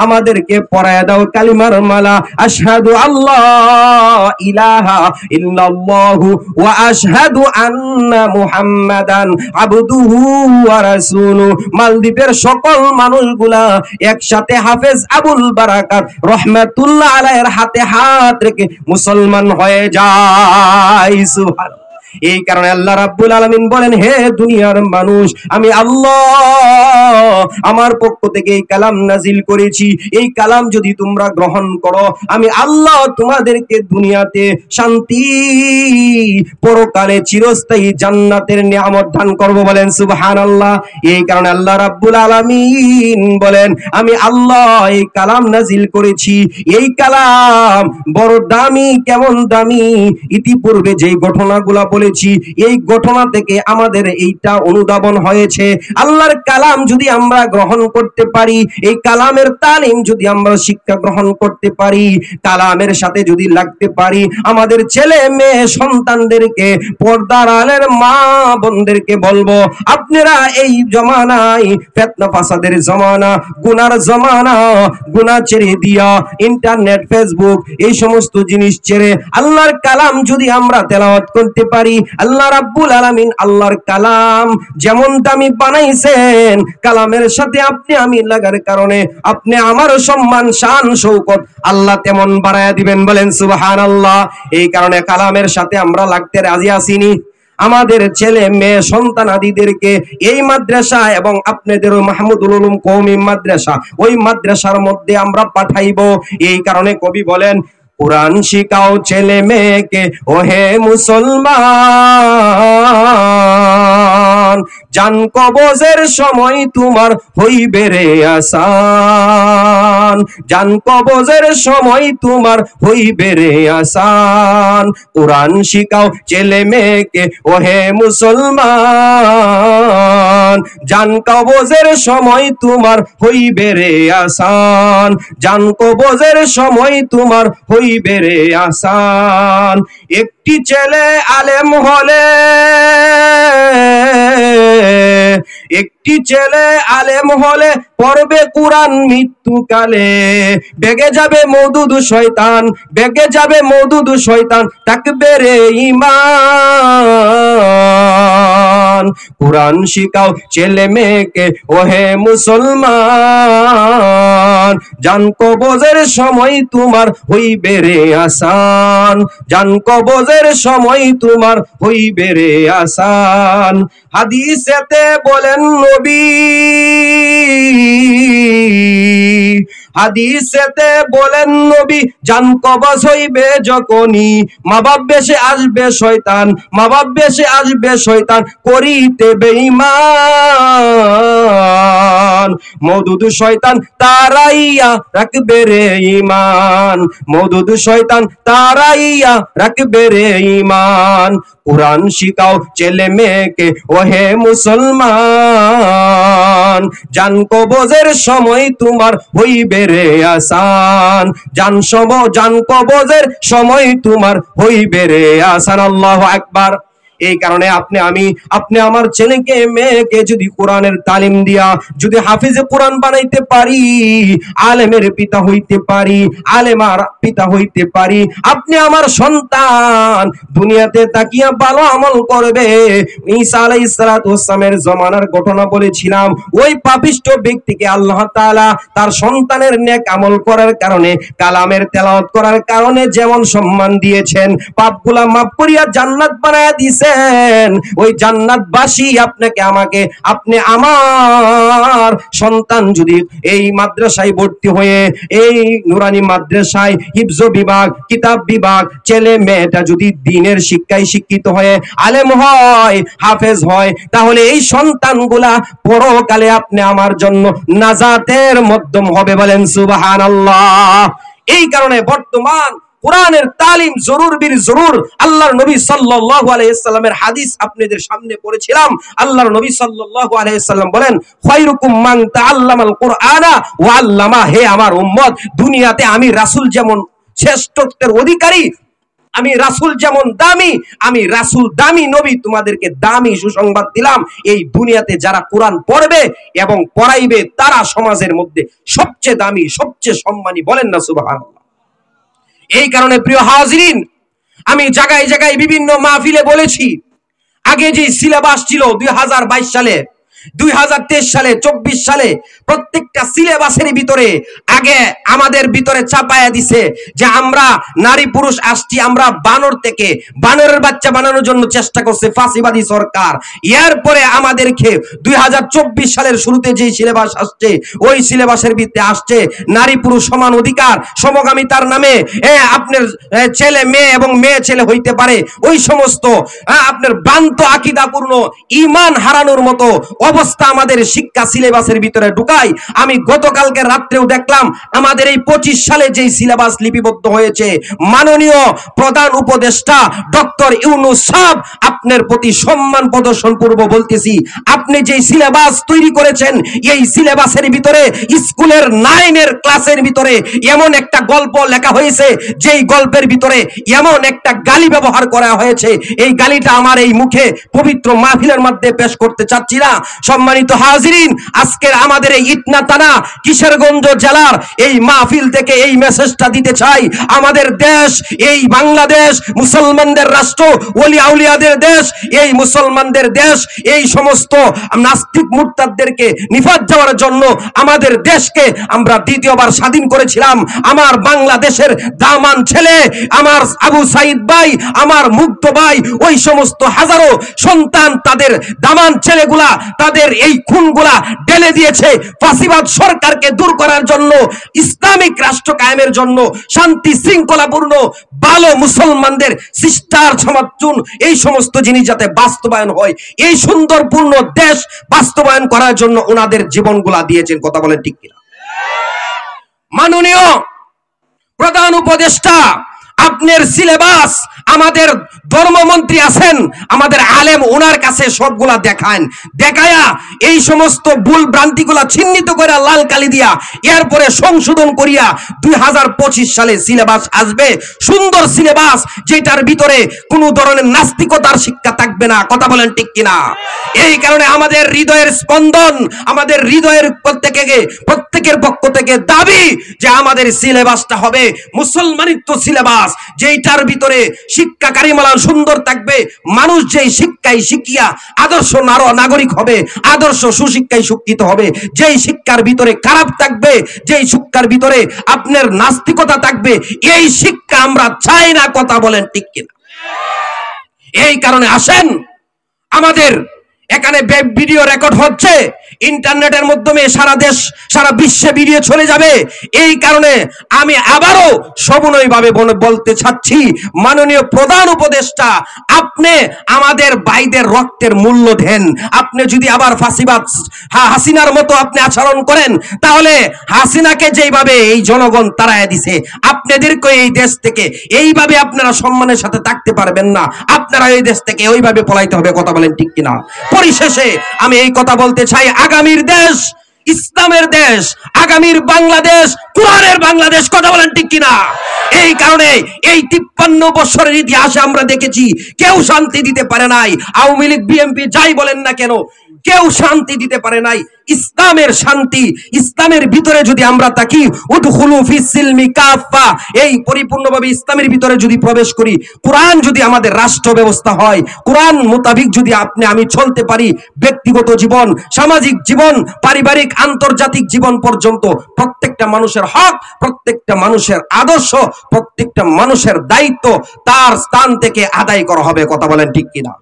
আমাদেরকে পড়ায় দাও কালিমার মালা, আশহাদু আল্লাহ ইলাহা ইল্লাল্লাহু ওয়া আশহাদু আন্না মুহাম্মাদান আবদুহু ওয়া রাসূলুহু। মালদ্বীপ সকল মানুষগুলা একসাথে হাফেজ আবুল বারাকাত রহমাতুল্লাহ আলাইহির হাতে হাত রেখে মুসলমান হয়ে যায়। সুবহানাল্লাহ। এই কারণে আল্লাহ রাব্বুল আলামিন বলেন, হে দুনিয়ার মানুষ, আমি আল্লাহ আমার পক্ষ থেকে এই কালাম নাজিল করেছি। এই কালাম যদি তোমরা গ্রহণ করো, আমি আল্লাহ তোমাদেরকে দুনিয়াতে শান্তি, পরকালে চিরস্থায়ী জান্নাতের নিয়ামত দান করব। বলেন সুবহানাল্লাহ। এই কারণে আল্লাহ রাব্বুল আলামিন বলেন, আমি আল্লাহ এই কালাম নাজিল করেছি। এই কালাম বড় দামি, কেমন দামি, ইতিপূর্বে যেই ঘটনাগুলা বলেছি, এই ঘটনা থেকে আমাদের এইটা অনুধাবন হয়েছে, আল্লাহর কালাম যদি আমরা গ্রহণ করতে পারি, এই কালামের তালিম যদি আমরা শিক্ষা গ্রহণ করতে পারি, কালামের সাথে যদি লাগতে পারি, আমাদের ছেলে মেয়ে সন্তানদেরকে, পর্দার আলের মা বোনদেরকে বলবো, আপনারা এই জমানায় ফিতনা ফাসাদের জমানা, গুনার জমানা, গুনাহ ছেড়ে দিয়া ইন্টারনেট, ফেসবুক এই সমস্ত জিনিস ছেড়ে আল্লাহর কালাম যদি আমরা তেলাওয়াত করতে পারি, আল্লাহ রাব্বুল আলামিন আল্লাহর কালাম যেমন দামি বানাইছেন, কালামের সাথে আপনি আমি লাগার কারণে আপনি আমার সম্মান শান শৌকত আল্লাহ তেমন বাড়ায়া দিবেন, বলেন সুবহানাল্লাহ। এই কারণে কালামের সাথে আমরা লাগতে রাজি আসিনি। আমাদের ছেলে মেয়ে সন্তান আদিদেরকে এই মাদ্রাসা এবং আপনাদের মাহমুদুল উলুম কওমি মাদ্রাসা, ওই মাদ্রাসার মধ্যে আমরা পাঠাইব। এই কারণে কবি বলেন, কুরআন শিখাও ছেলে মেয়েকে ওহে মুসলমান, জান কবজের সময় তোমার হইবে রে আসান, জান কবজের সময় তোমার হইবে রে আসান। কুরআন শিখাও ছেলে মেয়েকে ওহে মুসলমান, জান কবজের সময় তোমার হইবে রে আসান, জান কবজের সময় তোমার হইবে রে আসান। একটি ছেলে আলেম হলে, একটি ছেলে আলেম হলে পড়বে কুরআন মৃত্যুকালে, বেগে যাবে মওদুদ শয়তান, বেগে যাবে মওদুদ শয়তান, থাকবে রে ঈমান। কুরআন শিখাও ছেলে মেয়েকে ওহে মুসলমান, জান কবজের সময় তোমার হইবে রে আসান, জান কবজের সময় তোমার হইবে রে আসান। হাদিসেতে বলেন নবী, হাদিসেতে বলেন নবী, জান কবজ হইবে যখনই মা বাপ বেশে আসবে শয়তান, মা বাপ বেশে আসবে শয়তান করিতে বেঈমান। মওদুদ শয়তান তারাইয়া রাখবে রে ঈমান, মওদুদ শয়তান তারাইয়া রাখবে রে ঈমান। কুরআন শিখাও ছেলে মেয়েকে ওহে মুসলমান, জান কবজের সময় তোমার হইবে রে আসান, জান কবজের সময় তোমার হইবে রে আসান। আল্লাহু আকবার। এই কারণে আপনি আমার ছেলেকে মেয়েকে যদি কোরআনের তালিম দিয়া যদি হাফিজে কোরআন বানাইতে পারি, আলেমের পিতা হইতে পারি, আলেমার পিতা হইতে পারি, আপনি আমার সন্তান দুনিয়াতে তাকিয়া ভালো আমল করবে। ঈসা আলাইহিস সালাতু ওয়াস সালামের জমানার ঘটনা বলেছিলাম, ওই পাপিষ্ঠ ব্যক্তিকে আল্লাহ তাআলা তার সন্তানের নেক আমল করার কারণে, কালামের তেলাওয়াত করার কারণে যেমন সম্মান দিয়েছেন, পাপগুলা মাফ করিয়া জান্নাত বানায়া দিয়েছেন। ওই জান্নাতবাসী আপনাকে আমাকে, আপনি আমার সন্তান যদি এই মাদ্রাসায় ভর্তি হয়ে, এই নুরানি মাদ্রাসায় হিফজ বিভাগ, কিতাব বিভাগ, ছেলে মেয়েটা যদি দ্বীনের শিক্ষায় শিক্ষিত হয়ে আলেম হয়, হাফেজ হয়, তাহলে এই সন্তানগুলা পরকালে আপনি আমার জন্য নাজাতের মাধ্যম হবে, বলেন সুবহানাল্লাহ। এই কারণে বর্তমান কোরআনের তালিম জরুর বিল জরুর। আল্লাহর নবী সাল্লাল্লাহু আলাইহি সাল্লামের হাদিস আপনাদের সামনে পড়েছিলাম। আল্লাহর নবী সাল্লাল্লাহু আলাইহি সাল্লাম বলেন, খায়রুকুম মান তাআল্লামাল কুরআনা ওয়া আল্লামা। হে আমার উম্মত, দুনিয়াতে আমি রাসূল যেমন শ্রেষ্ঠত্বের অধিকারী, আমি রাসূল যেমন দামি, আমি রাসূল দামি নবী, তোমাদেরকে দামি সুসংবাদ দিলাম। এই দুনিয়াতে যারা কোরআন পড়বে এবং পড়াইবে তারা সমাজের মধ্যে সবচেয়ে দামি, সবচেয়ে সম্মানী, বলেন না সুবহানাল্লাহ। এই কারণে প্রিয় হাজিরিন, আমি জায়গায় জায়গায় বিভিন্ন মাহফিলে বলেছি, আগে যে সিলেবাস ছিল 2022 সালে, 2023 সালে, 24 সালে, প্রত্যেকটা সিলেবাসের ভিতরে আগে আমাদের ভিতরে চাপায়া দিছে যে আমরা নারী পুরুষ আসছি, আমরা বানর থেকে বানরের বাচ্চা বানানোর জন্য চেষ্টা করছে ফাঁসিবাদী সরকার। এরপরে আমাদেরকে 2024 সালের শুরুতে যে সিলেবাস আসছে, ওই সিলেবাসের ভিতরে আসছে নারী পুরুষ সমান অধিকার, সমকামিতার নামে আপনার ছেলে মেয়ে এবং মেয়ে ছেলে হইতে পারে, ওই সমস্ত আপনার ভ্রান্ত আকীদাপূর্ণ, ঈমান হারানোর মতো অবস্থা আমাদের শিক্ষা সিলেবাসের ভিতরে ঢুকায়। আমি গতকালকে রাত্রেও দেখলাম আমাদের এই 25 সালে যেই সিলেবাস লিপিবদ্ধ হয়েছে, মাননীয় প্রধান উপদেষ্টা ডক্টর ইউনূস সাহেব, আপনার প্রতি সম্মান প্রদর্শন পূর্ব বলতেছি, আপনি যেই সিলেবাস তৈরি করেছেন, এই সিলেবাসের ভিতরে স্কুলের 9 ক্লাসের ভিতরে এমন একটা গল্প লেখা হয়েছে, যেই গল্পের ভিতরে এমন একটা গালি ব্যবহার করা হয়েছে, এই গালিটা আমার এই মুখে পবিত্র মাহফিলের মধ্যে পেশ করতে চাচ্ছি না। সম্মানিত হাজিরিন, আজকের আমাদের এই ইটনা থানা কিশোরগঞ্জ জেলার এই মাহফিল থেকে এই মেসেজটা দিতে চাই, আমাদের দেশ এই বাংলাদেশ মুসলমানদের রাষ্ট্র, ওলি আউলিয়াদের দেশ, এই মুসলমানদের দেশ, এই সমস্ত নাস্তিক মুরতাদদেরকে নিফাত যাওয়ার জন্য আমাদের দেশকে আমরা দ্বিতীয়বার স্বাধীন করেছিলাম। আমার বাংলাদেশের দামান ছেলে, আমার আবু সাইদ ভাই, আমার মুগ্ধ ভাই, ওই সমস্ত হাজারো সন্তান, তাদের দামান ছেলেগুলা তাদের এই খুনগুলা ঢেলে দিয়েছে ফাঁসিবাদ সরকারকে দূর করার জন্য, ইসলামিক রাষ্ট্র কায়েমের জন্য, শান্তি শৃঙ্খলাপূর্ণ ভালো মুসলমানদের শিষ্টার সমাজুন, এই সমস্ত জিনিস যাতে বাস্তবায়ন হয়, এই সুন্দরপূর্ণ দেশ বাস্তবায়ন করার জন্য ওনাদের জীবনগুলা দিয়েছেন। কথা বলেন ঠিক কিনা? মাননীয় প্রধান উপদেষ্টা, আপনার সিলেবাস, আমাদের ধর্মমন্ত্রী আছেন, আমাদের আলেম, ওনার কাছে সবগুলা দেখায়া এই সমস্ত ভুল ভ্রান্তিগুলা চিহ্নিত করে লাল কালি দিয়া এরপরে সংশোধন করিয়া 2025 সালে সিলেবাস আসবে, সুন্দর সিলেবাস, যেটার ভিতরে কোনো ধরনের নাস্তিকতার শিক্ষা থাকবে না। কথা বলেন ঠিক কিনা? এই কারণে আমাদের হৃদয়ের স্পন্দন, আমাদের হৃদয়ের প্রত্যেকের পক্ষ থেকে দাবি যে আমাদের সিলেবাসটা হবে মুসলমানিত্ব সিলেবাস, যেটার ভিতরে শিক্ষা কারিমালান সুন্দর থাকবে, মানুষ যেই শিক্ষায় শিখিয়া আদর্শ নাগরিক হবে, আদর্শ সুশিক্ষায় শিক্ষিত হবে, যেই শিক্ষার ভিতরে খারাপ থাকবে, যেই শিক্ষার ভিতরে আপনার নাস্তিকতা থাকবে, এই শিক্ষা আমরা চাই না। কথা বলেন ঠিক কিনা? এই কারণে আসেন, আমাদের এখানে ভিডিও রেকর্ড হচ্ছে, ইন্টারনেটের মাধ্যমে সারা দেশ সারা বিশ্বে ভিডিও চলে যাবে। এই কারণে আমি আবারও সবিনয়ভাবে বলতে চাচ্ছি, মাননীয় প্রধান উপদেষ্টা, আপনি আমাদের ভাইদের রক্তের মূল্য দেন। আপনি যদি আবার ফাঁসিবাদ হাসিনার মতো আপনি আচরণ করেন, তাহলে হাসিনাকে যেইভাবে এই জনগণ তাড়ায় দিছে, আপনাদেরকে এই দেশ থেকে এইভাবে আপনারা সম্মানের সাথে থাকতে পারবেন না, আপনারা এই দেশ থেকে ওইভাবে পলাইতে হবে। কথা বলেন ঠিক কিনা? পরিশেষে আমি এই কথা বলতে চাই, আগামীর দেশ ইসলামের দেশ, আগামীর বাংলাদেশ কোরআনের বাংলাদেশ। কথা বলেন ঠিক কিনা? এই কারণে এই 53 বছরের ইতিহাসে আমরা দেখেছি কেউ শান্তি দিতে পারে নাই, আওয়ামী লীগ বিএনপি যাই বলেন না কেন, কেউ শান্তি দিতে পারে নাই। ইসলামের শান্তি, ইসলামের ভিতরে যদি আমরা থাকি, উদখুলু ফিস সিলমি কাফা, এই পরিপূর্ণভাবে ইসলামের ভিতরে যদি প্রবেশ করি, কোরআন যদি আমাদের রাষ্ট্র ব্যবস্থা হয়, কোরআন মোতাবিক যদি আপনি আমি চলতে পারি, ব্যক্তিগত জীবন, সামাজিক জীবন, পারিবারিক আন্তর্জাতিক জীবন পর্যন্ত প্রত্যেকটা মানুষের হক, প্রত্যেকটা মানুষের আদর্শ, প্রত্যেকটা মানুষের দায়িত্ব তার স্থান থেকে আদায় করা হবে। কথা বলেন ঠিক কিনা?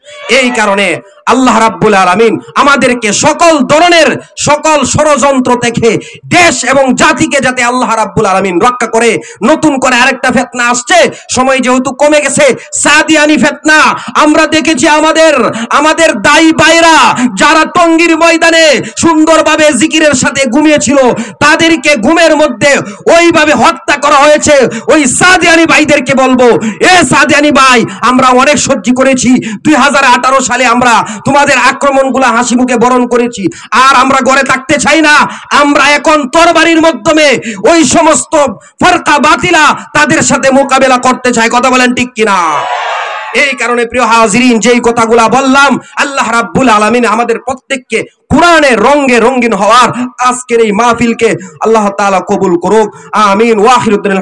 এই কারণে আল্লাহ রাব্বুল আলামিন আমাদেরকে সকল ধরনের সকল ষড়যন্ত্র থেকে দেশ এবং জাতিকে যাতে আল্লাহ রাব্বুল আলামিন রক্ষা করে। নতুন করে আরেকটা ফিতনা আসছে, সময় যেহেতু কমে গেছে, সাদিয়ানি ফিতনা। আমরা দেখেছি আমাদের দাই ভাইরা যারা টঙ্গীর ময়দানে সুন্দরভাবে জিকিরের সাথে ঘুমিয়েছিল, তাদেরকে ঘুমের মধ্যে ওইভাবে হত্যা করা হয়েছে। ওই সাদিয়ানি ভাইদেরকে বলবো, এ সাদিয়ানি ভাই, আমরা অনেক সহ্য করেছি, 2018 সালে আমরা তোমাদের আক্রমণগুলো হাসি মুখে বরণ করেছি, আর আমরা ঘরে থাকতে চাই না। আমরা এখন তরবারির মাধ্যমে ওই সমস্ত ফরকা বাতিলা তাদের সাথে মোকাবেলা করতে চাই। কথা বলেন ঠিক কিনা? এই কারণে প্রিয় হাজিরিন, যেই কথাগুলা বললাম, আল্লাহ রাব্বুল আলামিন আমাদের প্রত্যেককে কোরআনের রঙে রঙিন হওয়ার আজকের এই মাহফিলকে আল্লাহ তাআলা কবুল করুক। আমিন। ওয়া আখিরুদ্দিন।